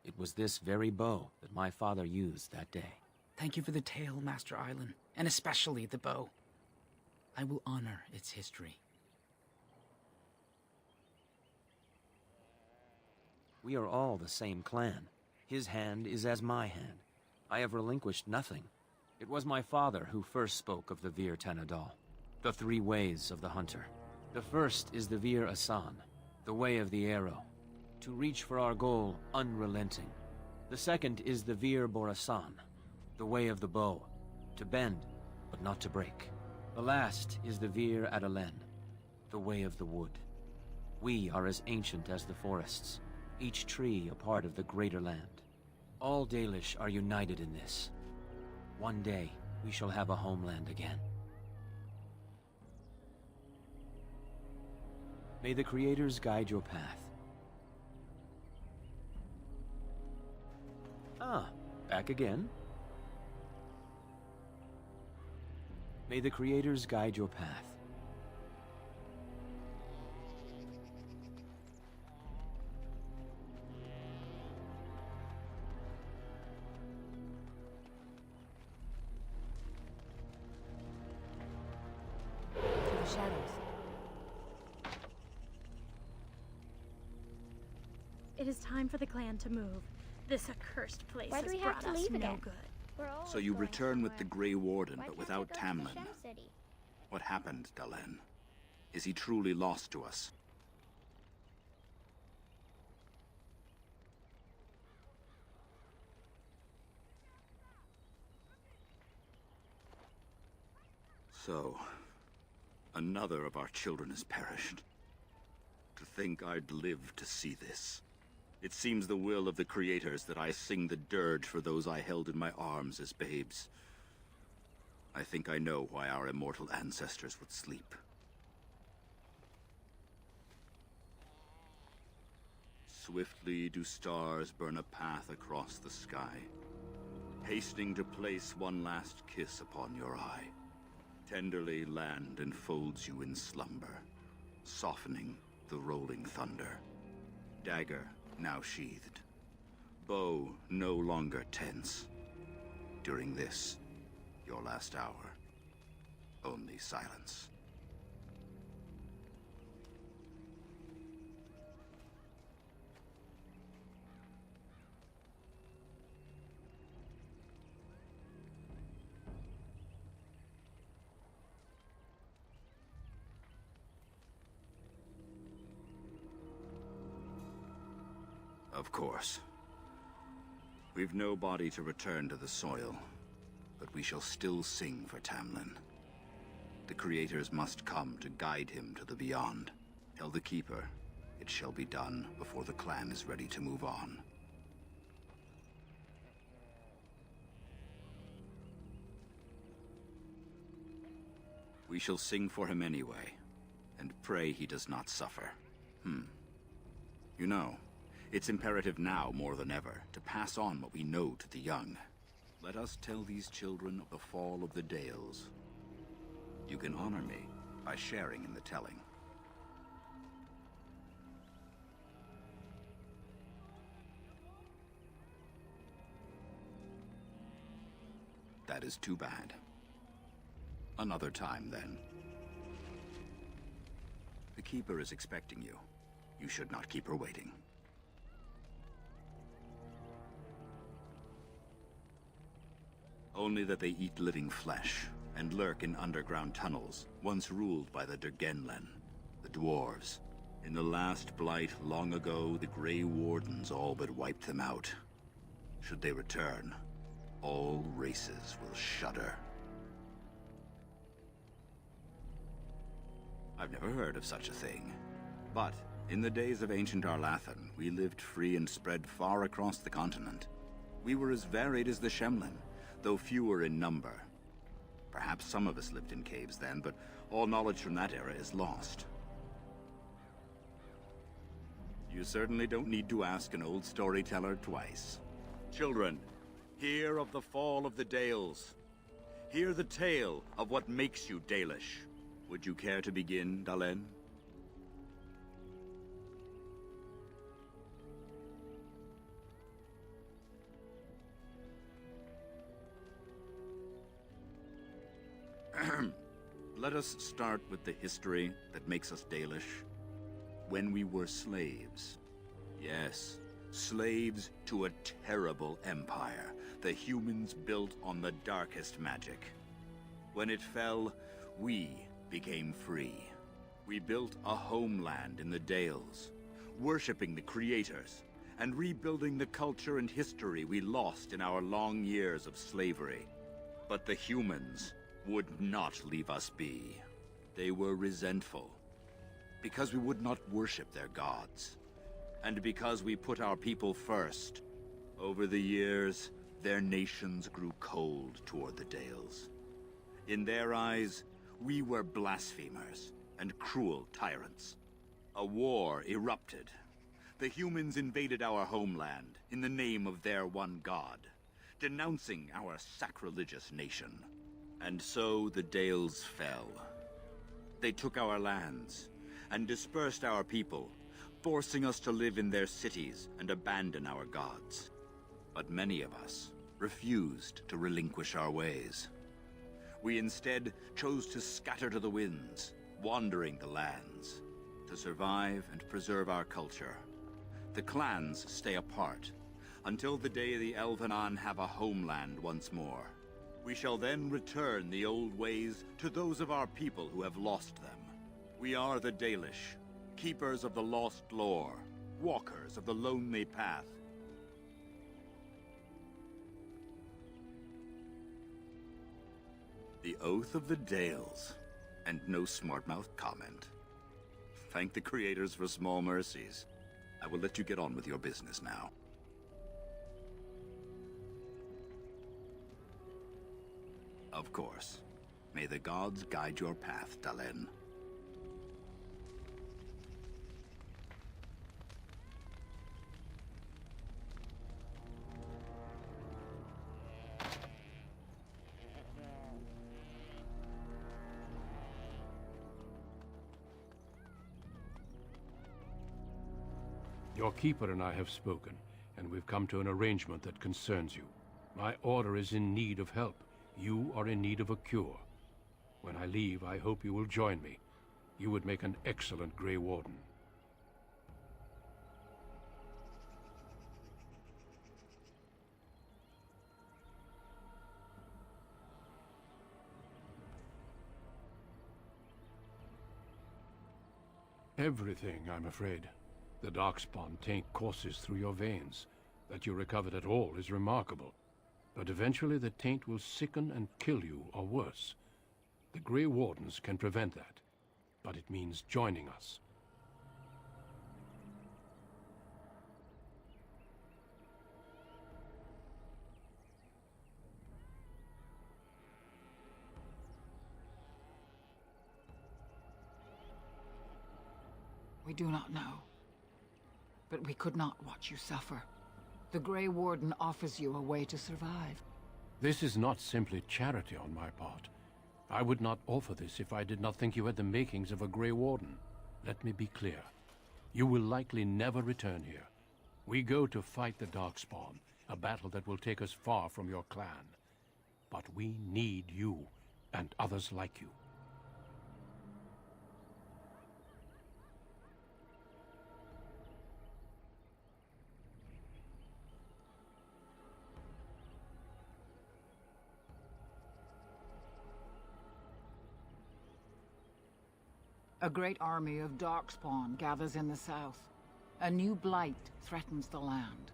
It was this very bow that my father used that day. Thank you for the tale, Master Island, and especially the bow. I will honor its history. We are all the same clan. His hand is as my hand. I have relinquished nothing. It was my father who first spoke of the Vir Tanadal, the three ways of the hunter. The first is the Vir Asan, the way of the arrow, to reach for our goal unrelenting. The second is the Vir Borasan, the way of the bow, to bend but not to break. The last is the Vir Adalen, the way of the wood. We are as ancient as the forests, each tree a part of the greater land. All Dalish are united in this. One day, we shall have a homeland again. May the Creators guide your path. Ah, back again? May the Creators guide your path. Shadows. It is time for the clan to move. This accursed place Why do has we have brought to us leave no again? good. So you return with the Grey Warden, but without Tamlin. What happened, Dalen? Is he truly lost to us? So, another of our children has perished. To think I'd live to see this. It seems the will of the Creators that I sing the dirge for those I held in my arms as babes. I think I know why our immortal ancestors would sleep. Swiftly do stars burn a path across the sky. hastening to place one last kiss upon your eye. Tenderly land enfolds you in slumber, softening the rolling thunder. Dagger now sheathed, bow no longer tense. During this, your last hour, only silence. Of course. We've no body to return to the soil, but we shall still sing for Tamlin. The creators must come to guide him to the beyond. Tell the Keeper, it shall be done before the clan is ready to move on. We shall sing for him anyway, and pray he does not suffer. You know, it's imperative now more than ever to pass on what we know to the young. Let us tell these children of the fall of the Dales. You can honor me by sharing in the telling. That is too bad. Another time, then. The Keeper is expecting you. You should not keep her waiting. Only that they eat living flesh and lurk in underground tunnels, once ruled by the Dergenlen, the dwarves. In the last blight long ago, the Grey Wardens all but wiped them out. Should they return, all races will shudder. I've never heard of such a thing. But in the days of ancient Arlathan, we lived free and spread far across the continent. We were as varied as the Shemlin, though fewer in number. Perhaps some of us lived in caves then, but all knowledge from that era is lost. You certainly don't need to ask an old storyteller twice. Children, hear of the fall of the Dales. Hear the tale of what makes you Dalish. Would you care to begin, Dalen? Let us start with the history that makes us Dalish. When we were slaves. Yes, slaves to a terrible empire the humans built on the darkest magic. When it fell, we became free. We built a homeland in the Dales, worshipping the creators, and rebuilding the culture and history we lost in our long years of slavery. But the humans would not leave us be. They were resentful, because we would not worship their gods, and because we put our people first. Over the years, their nations grew cold toward the Dales. In their eyes, we were blasphemers and cruel tyrants. A war erupted. The humans invaded our homeland in the name of their one god, denouncing our sacrilegious nation. And so the Dales fell. They took our lands and dispersed our people, forcing us to live in their cities and abandon our gods. But many of us refused to relinquish our ways. We instead chose to scatter to the winds, wandering the lands. To survive and preserve our culture, the clans stay apart until the day the Elvenan have a homeland once more. We shall then return the old ways to those of our people who have lost them. We are the Dalish, keepers of the lost lore, walkers of the lonely path. The Oath of the Dales, and no smart-mouthed comment. Thank the creators for small mercies. I will let you get on with your business now. Of course. May the gods guide your path, Dalen. Your keeper and I have spoken, and we've come to an arrangement that concerns you. My order is in need of help. You are in need of a cure. When I leave, I hope you will join me. You would make an excellent Grey Warden. Everything, I'm afraid. The darkspawn taint courses through your veins. That you recovered at all is remarkable. But eventually the taint will sicken and kill you, or worse. The Grey Wardens can prevent that, but it means joining us. We do not know. But we could not watch you suffer. The Grey Warden offers you a way to survive. This is not simply charity on my part. I would not offer this if I did not think you had the makings of a Grey Warden. Let me be clear. You will likely never return here. We go to fight the Darkspawn, a battle that will take us far from your clan. But we need you, and others like you. A great army of Darkspawn gathers in the south. A new blight threatens the land.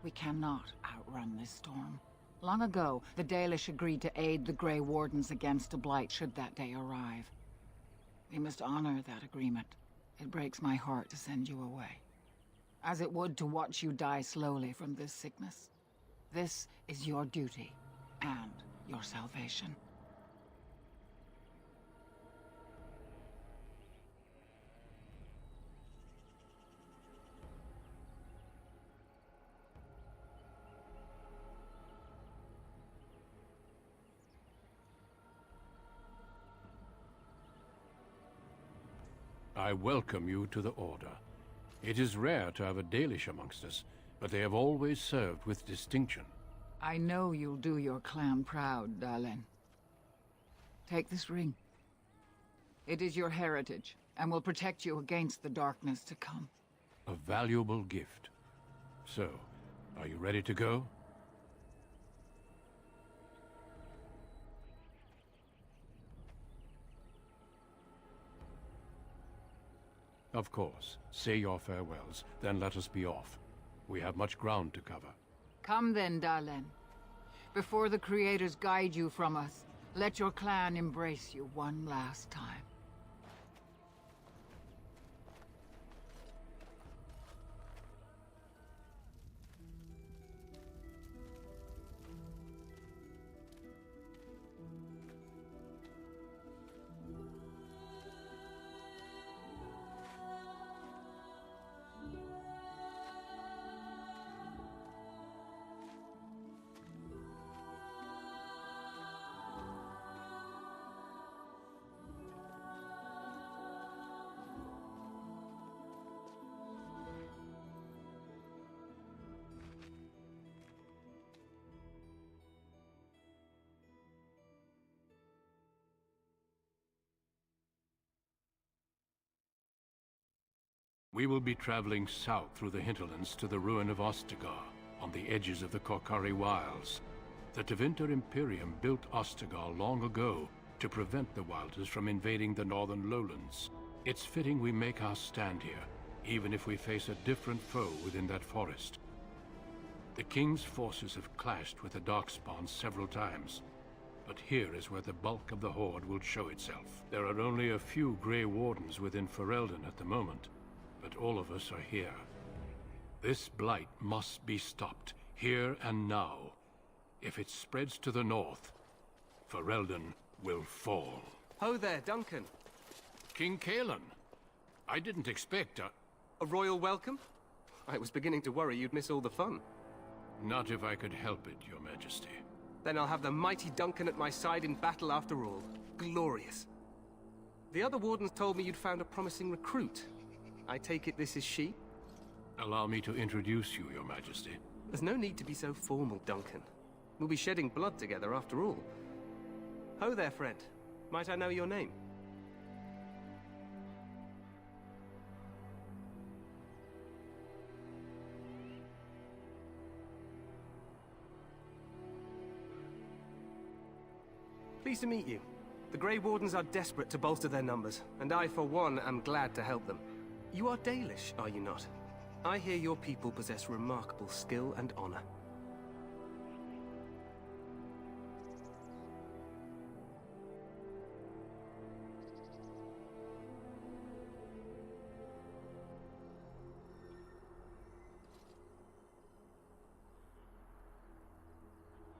We cannot outrun this storm. Long ago, the Dalish agreed to aid the Grey Wardens against a blight should that day arrive. We must honor that agreement. It breaks my heart to send you away, as it would to watch you die slowly from this sickness. This is your duty and your salvation. I welcome you to the Order. It is rare to have a Dalish amongst us, but they have always served with distinction. I know you'll do your clan proud, Dalen. Take this ring. It is your heritage, and will protect you against the darkness to come. A valuable gift. So, are you ready to go? Of course. Say your farewells, then let us be off. We have much ground to cover. Come then, Dalen. Before the Creators guide you from us, let your clan embrace you one last time. We will be traveling south through the hinterlands to the ruin of Ostagar, on the edges of the Korkari Wilds. The Tevinter Imperium built Ostagar long ago to prevent the Wilders from invading the northern lowlands. It's fitting we make our stand here, even if we face a different foe within that forest. The King's forces have clashed with the Darkspawn several times, but here is where the bulk of the Horde will show itself. There are only a few Grey Wardens within Ferelden at the moment, but all of us are here. This blight must be stopped, here and now. If it spreads to the north, Ferelden will fall. Ho there, Duncan. King Kaelan. I didn't expect a royal welcome? I was beginning to worry you'd miss all the fun. Not if I could help it, Your Majesty. Then I'll have the mighty Duncan at my side in battle after all. Glorious. The other wardens told me you'd found a promising recruit. I take it this is she? Allow me to introduce you, Your Majesty. There's no need to be so formal, Duncan. We'll be shedding blood together after all. Ho there, friend. Might I know your name? Pleased to meet you. The Grey Wardens are desperate to bolster their numbers, and I, for one, am glad to help them. You are Dalish, are you not? I hear your people possess remarkable skill and honor.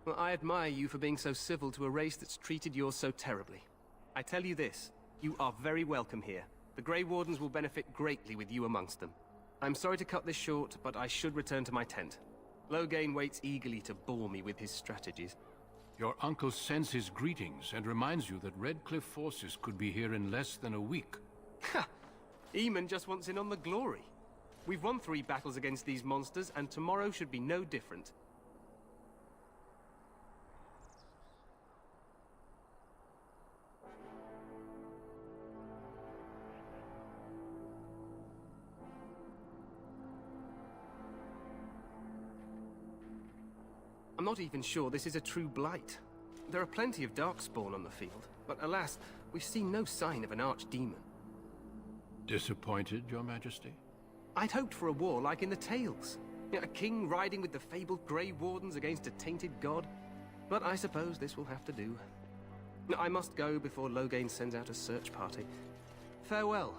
Well, I admire you for being so civil to a race that's treated yours so terribly. I tell you this, you are very welcome here. The Grey Wardens will benefit greatly with you amongst them. I'm sorry to cut this short, but I should return to my tent. Loghain waits eagerly to bore me with his strategies. Your uncle sends his greetings and reminds you that Redcliffe forces could be here in less than a week. Ha! Eamon just wants in on the glory. We've won 3 battles against these monsters, and tomorrow should be no different. I'm not even sure this is a true blight. There are plenty of darkspawn on the field, but alas, we've seen no sign of an archdemon. Disappointed, Your Majesty? I'd hoped for a war like in the tales. A king riding with the fabled Grey Wardens against a tainted god. But I suppose this will have to do. I must go before Loghain sends out a search party. Farewell,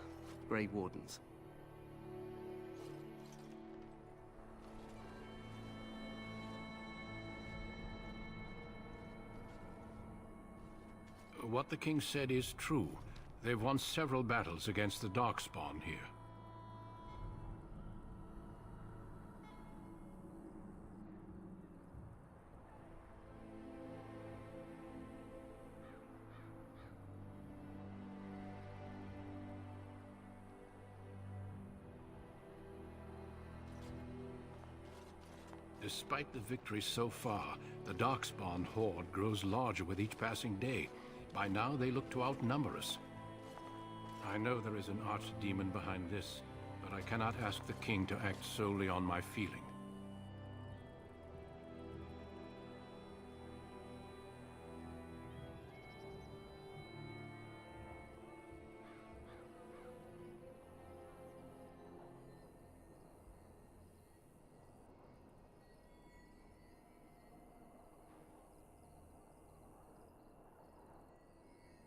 Grey Wardens. What the king said is true. They've won several battles against the Darkspawn here. Despite the victories so far, the Darkspawn horde grows larger with each passing day. By now, they look to outnumber us. I know there is an archdemon behind this, but I cannot ask the king to act solely on my feeling.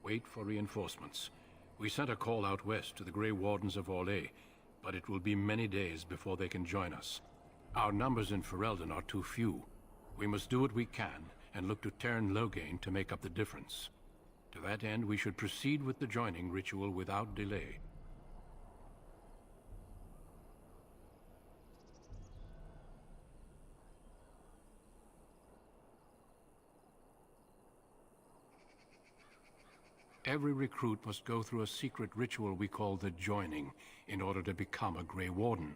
Wait for reinforcements. We sent a call out west to the Grey Wardens of Orlais, but it will be many days before they can join us. Our numbers in Ferelden are too few. We must do what we can and look to Teyrn Loghain to make up the difference. To that end, we should proceed with the joining ritual without delay. Every recruit must go through a secret ritual we call the Joining in order to become a Grey Warden.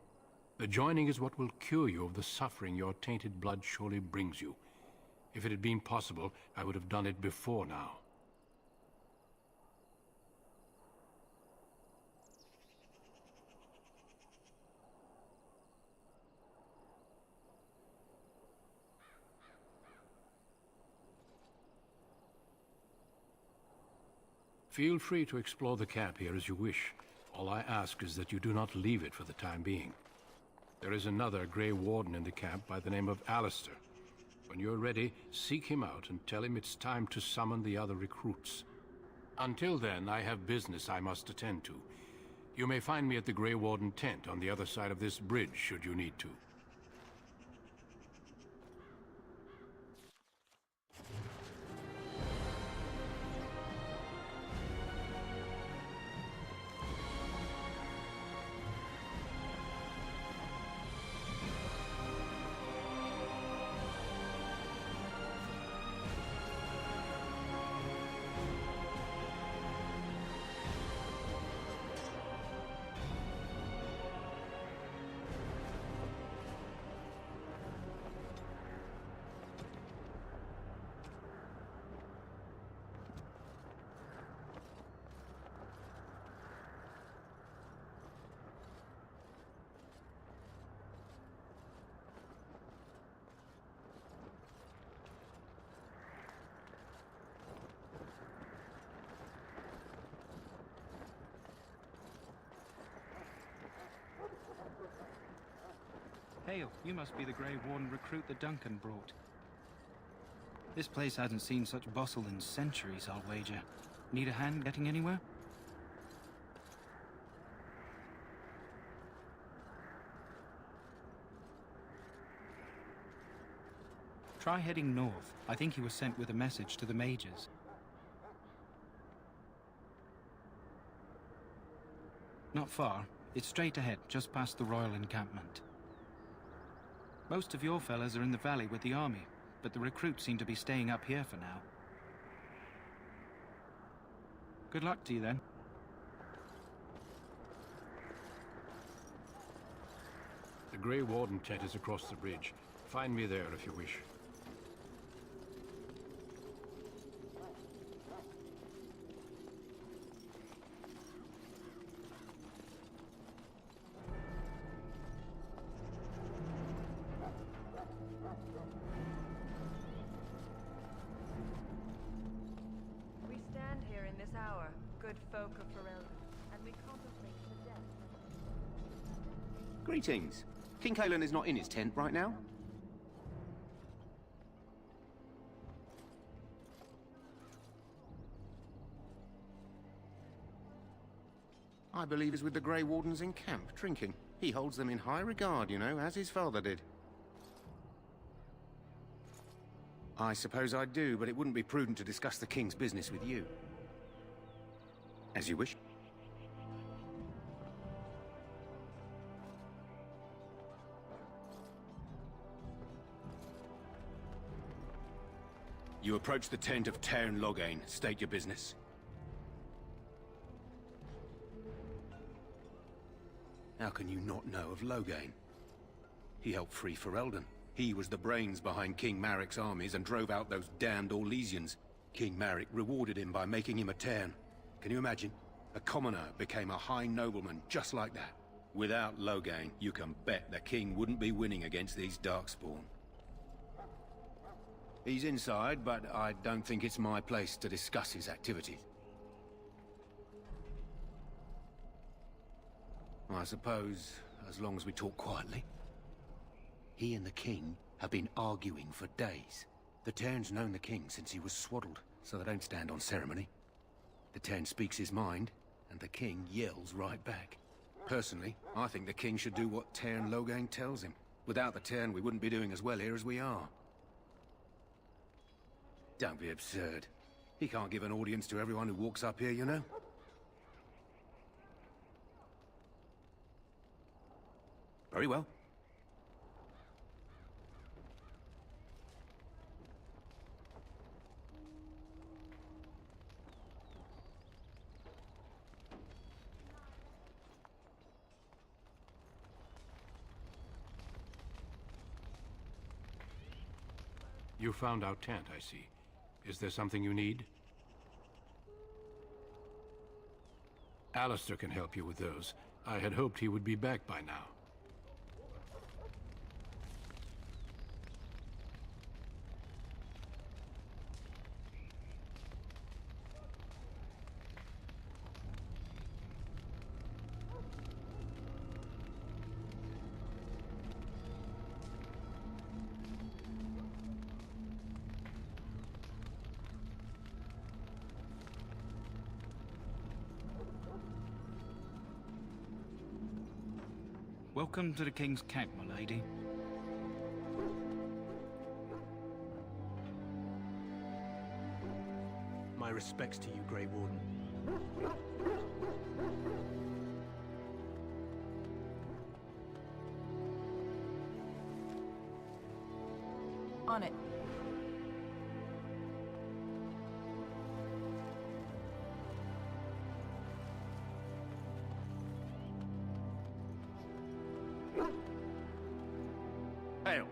The Joining is what will cure you of the suffering your tainted blood surely brings you. If it had been possible, I would have done it before now. Feel free to explore the camp here as you wish. All I ask is that you do not leave it for the time being. There is another Grey Warden in the camp by the name of Alistair. When you're ready, seek him out and tell him it's time to summon the other recruits. Until then, I have business I must attend to. You may find me at the Grey Warden tent on the other side of this bridge, should you need to. Hail, you must be the Grey Warden recruit that Duncan brought. This place hasn't seen such bustle in centuries, I'll wager. Need a hand getting anywhere? Try heading north. I think he was sent with a message to the mages. Not far. It's straight ahead, just past the royal encampment. Most of your fellas are in the valley with the army, but the recruits seem to be staying up here for now. Good luck to you then. The Grey Warden tent is across the bridge. Find me there if you wish. We stand here in this hour, good folk of Ferelden, and we contemplate the death. Greetings. King Kalen is not in his tent right now? I believe he's with the Grey Wardens in camp, drinking. He holds them in high regard, you know, as his father did. I suppose I do, but it wouldn't be prudent to discuss the king's business with you. As you wish. You approach the tent of Tairn Loghain. State your business. How can you not know of Loghain? He helped free Ferelden. He was the brains behind King Maric's armies and drove out those damned Orlesians. King Maric rewarded him by making him a Tairn. Can you imagine? A commoner became a high nobleman just like that. Without Loghain, you can bet the king wouldn't be winning against these Darkspawn. He's inside, but I don't think it's my place to discuss his activities. I suppose, as long as we talk quietly. He and the king have been arguing for days. The Tairn's known the king since he was swaddled, so they don't stand on ceremony. The Tairn speaks his mind, and the king yells right back. Personally, I think the king should do what Tairn Loghain tells him. Without the Tairn, we wouldn't be doing as well here as we are. Don't be absurd. He can't give an audience to everyone who walks up here, you know? Very well. You found our tent, I see. Is there something you need? Alistair can help you with those. I had hoped he would be back by now. Welcome to the King's camp, my lady. My respects to you, Grey Warden. On it. Hail.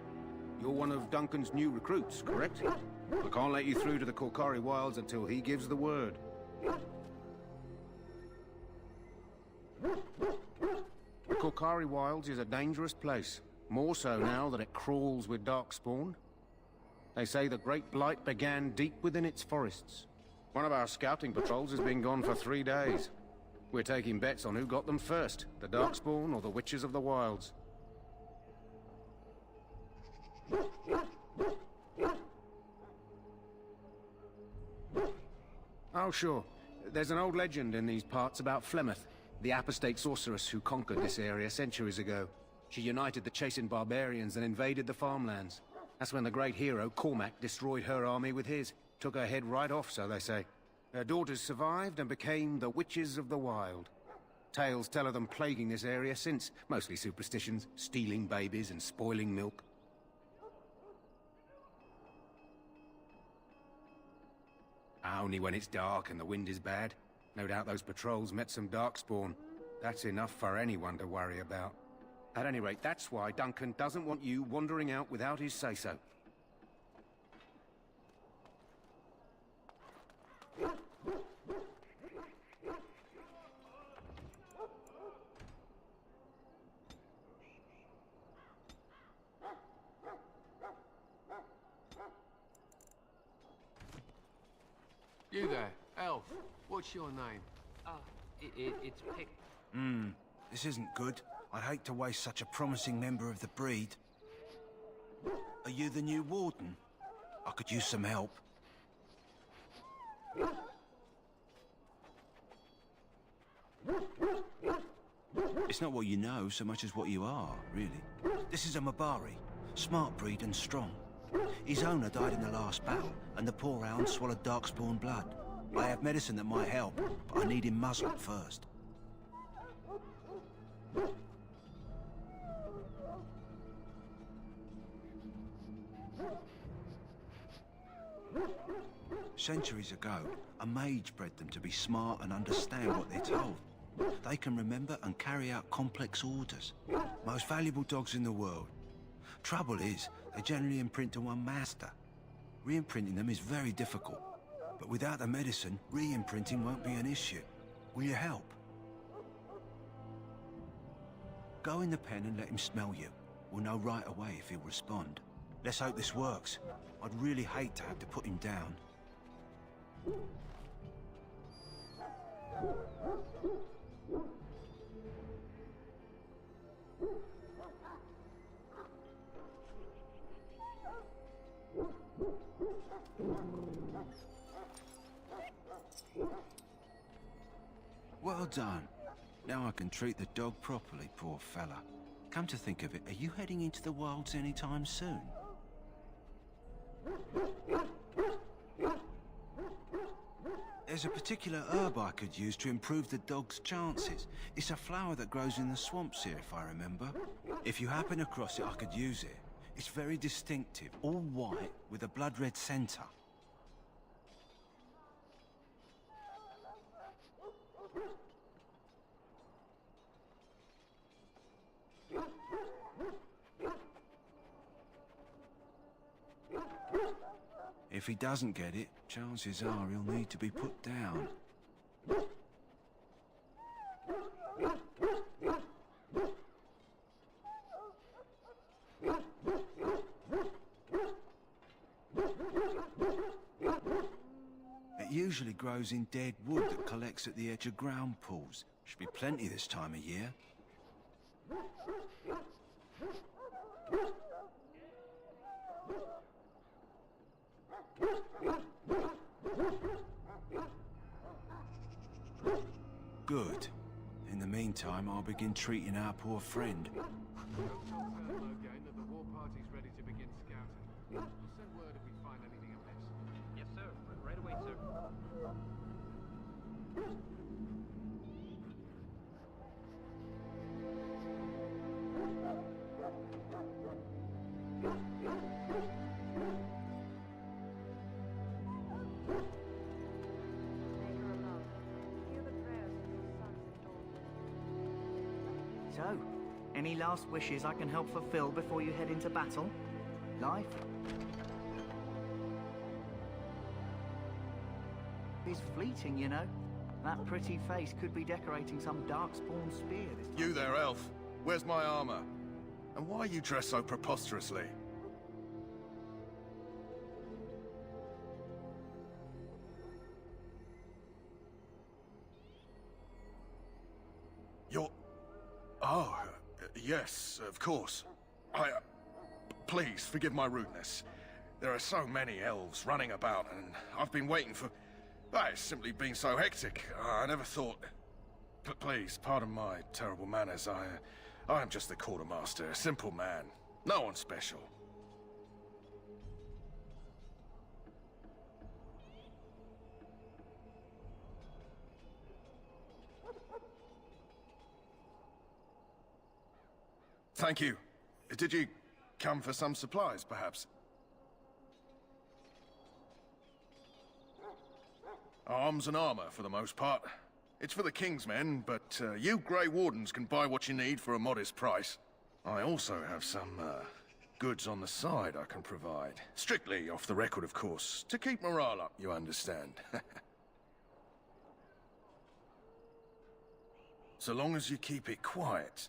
You're one of Duncan's new recruits, correct? I can't let you through to the Korkari Wilds until he gives the word. The Korkari Wilds is a dangerous place. More so now that it crawls with Darkspawn. They say the Great Blight began deep within its forests. One of our scouting patrols has been gone for 3 days. We're taking bets on who got them first, the Darkspawn or the Witches of the Wilds. Oh, sure. There's an old legend in these parts about Flemeth, the apostate sorceress who conquered this area centuries ago. She united the chasing barbarians and invaded the farmlands. That's when the great hero, Cormac, destroyed her army with his. Took her head right off, so they say. Her daughters survived and became the Witches of the Wild. Tales tell of them plaguing this area since, mostly superstitions, stealing babies and spoiling milk. Only when it's dark and the wind is bad. No doubt those patrols met some darkspawn. That's enough for anyone to worry about. At any rate, that's why Duncan doesn't want you wandering out without his say-so. You there, elf. What's your name? It's Pick. This isn't good. I'd hate to waste such a promising member of the breed. Are you the new warden? I could use some help. It's not what you know so much as what you are, really. This is a Mabari, smart breed and strong. His owner died in the last battle, and the poor hound swallowed darkspawn blood. I have medicine that might help, but I need him muzzled first. Centuries ago, a mage bred them to be smart and understand what they're told. They can remember and carry out complex orders. Most valuable dogs in the world. Trouble is, they generally imprint to one master. Re-imprinting them is very difficult. But without the medicine, re-imprinting won't be an issue. Will you help? Go in the pen and let him smell you. We'll know right away if he'll respond. Let's hope this works. I'd really hate to have to put him down. Well done. Now I can treat the dog properly, poor fella. Come to think of it, are you heading into the wilds anytime soon? There's a particular herb I could use to improve the dog's chances. It's a flower that grows in the swamps here, if I remember. If you happen across it, I could use it. It's very distinctive, all white with a blood-red centre. If he doesn't get it, chances are he'll need to be put down. It usually grows in dead wood that collects at the edge of ground pools. Should be plenty this time of year. Good. In the meantime, I'll begin treating our poor friend. Again that the war party's ready to begin scouting. We'll send word if we find anything amiss. Yes, sir. Right away, sir. So, any last wishes I can help fulfill before you head into battle? Life is fleeting, you know. That pretty face could be decorating some darkspawn spear this time. You there, elf. Where's my armor? And why are you dressed so preposterously? You're... Oh, yes, of course. please forgive my rudeness. There are so many elves running about, and I've been waiting for... It's simply been so hectic. I never thought... Please, pardon my terrible manners. I am just the quartermaster, a simple man. No one special. Thank you. Did you come for some supplies, perhaps? Arms and armor, for the most part. It's for the King's men, but you Grey Wardens can buy what you need for a modest price. I also have some goods on the side I can provide. Strictly off the record, of course. To keep morale up, you understand. So long as you keep it quiet.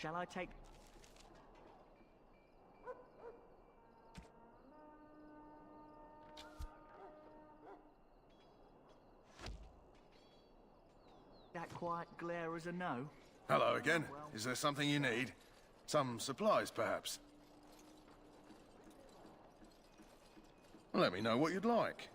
Shall I take... that quiet glare as a no? Hello again. Is there something you need? Some supplies, perhaps? Let me know what you'd like.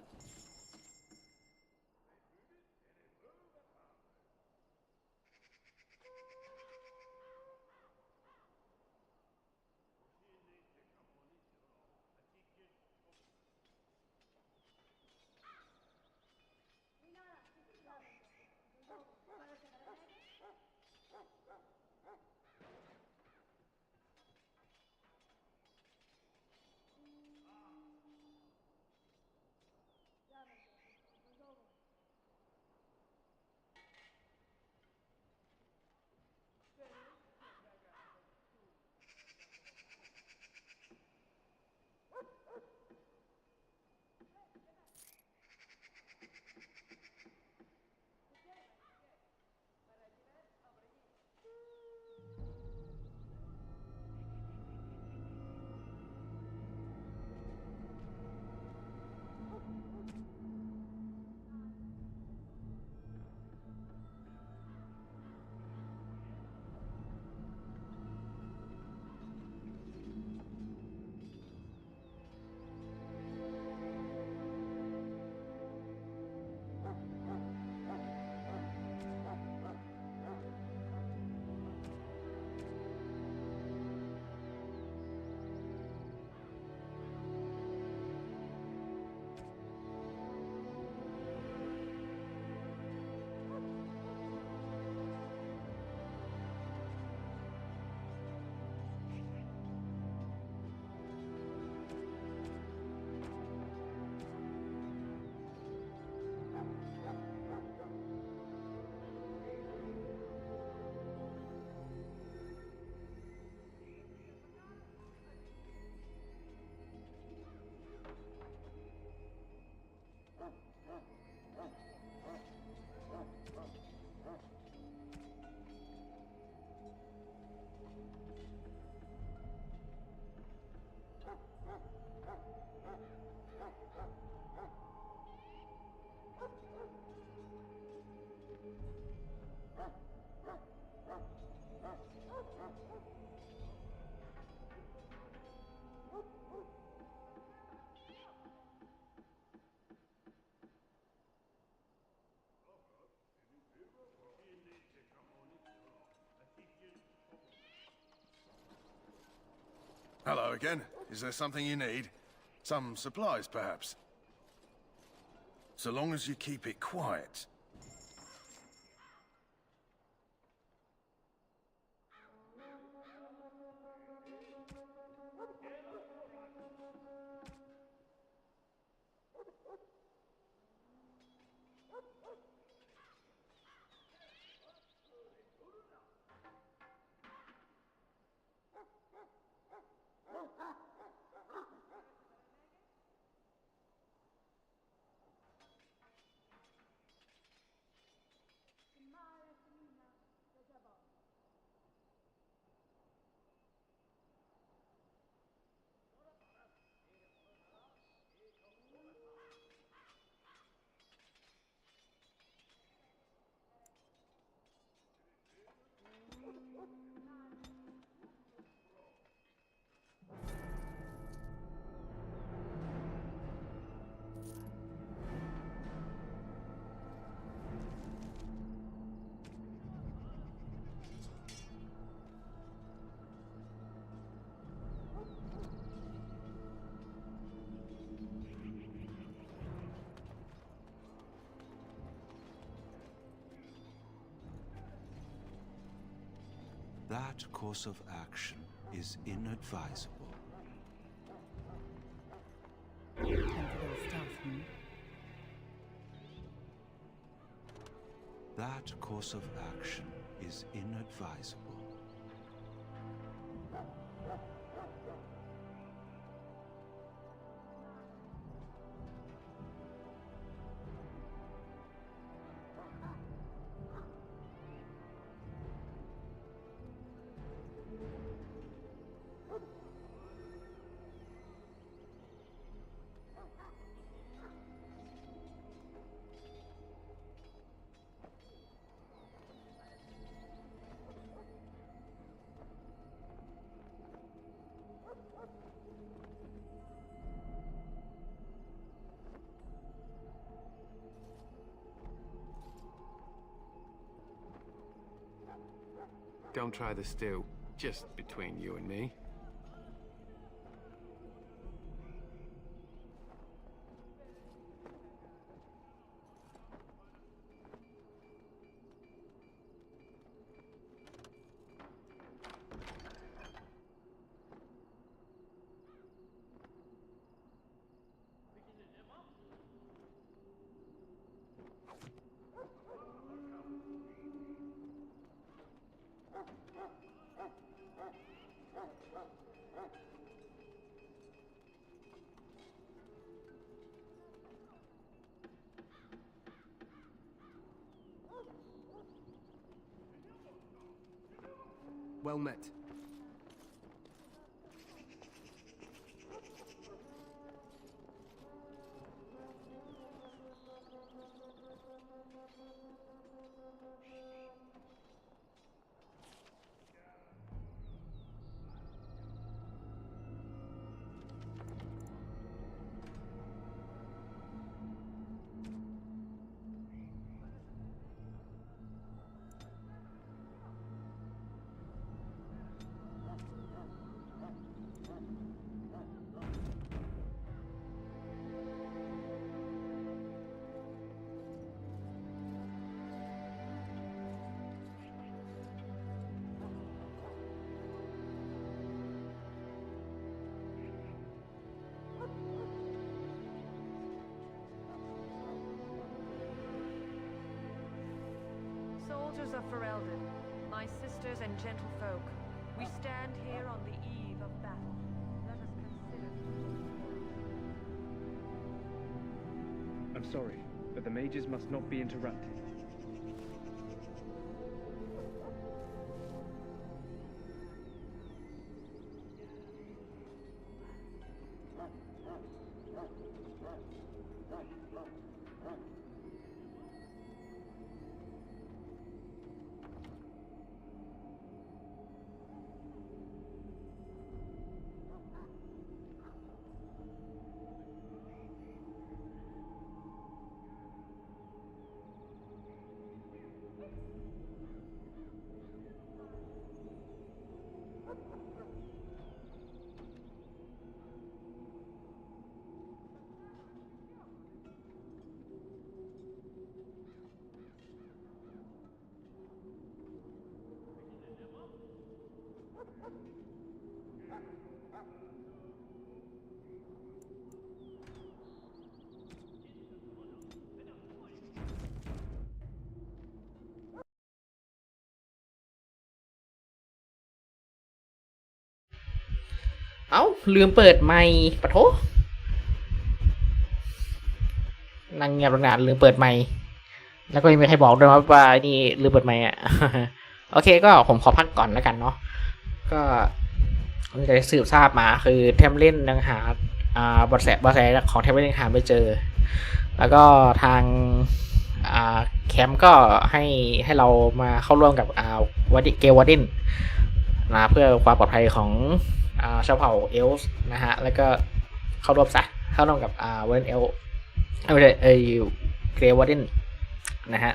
again. Is there something you need? Some supplies, perhaps? So long as you keep it quiet. That course of action is inadvisable. That course of action is inadvisable. Don't try the stew, just between you and me. Well met. Soldiers of Ferelden, my sisters and gentlefolk, we stand here on the eve of battle. Let us consider. I'm sorry, but the mages must not be interrupted. เอ้าลืมเปิดไมค์ปะโถนั่งเงียบนานลืมเปิดไมค์แล้วก็ยังไม่ใครบอกด้วยว่านี่ลืมเปิดไมค์อ่ะ โอเคก็ผมขอพักก่อนแล้วกันเนาะก็ผมจะสืบทราบมาคือเทมเล่นยังหาเบาะแสของเทมเล่นยังหาไม่เจอแล้วก็ทางแคมป์ก็ให้เรามาเข้าร่วมกับเกลวอร์ดินนะเพื่อความปลอดภัยของชาวเผ่าเอลส์นะฮะแล้วก็เข้าร่วมกับวอร์ดินเอลไม่ใช่เกลวอร์ดินนะฮะ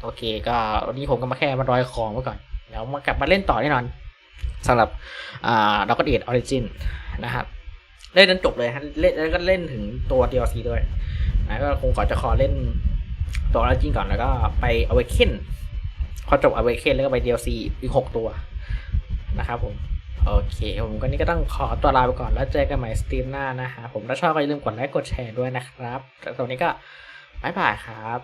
โอเคก็วันนี้ผมก็มาแค่มารอยของไว้ก่อนเดี๋ยวมากลับมาเล่นต่อแน่นอนสำหรับด็อกเกอร์เดทออริจินนะครับเล่นจนจบเลยฮะเล่นแล้วก็เล่นถึงตัว DLC ด้วยนะก็คงขอเล่นตัวออริจินก่อนแล้วก็ไป Awaken พอจบ Awaken แล้วก็ไป DLC อีก6ตัวนะครับผมโอเคผมก็นี่ก็ต้องขอตัวลาไปก่อนแล้วเจอกันใหม่สตรีมหน้านะฮะผมถ้าชอบก็อย่าลืมกดไลค์กดแชร์ด้วยนะครับแต่ตอนนี้ก็บ๊ายบายครับ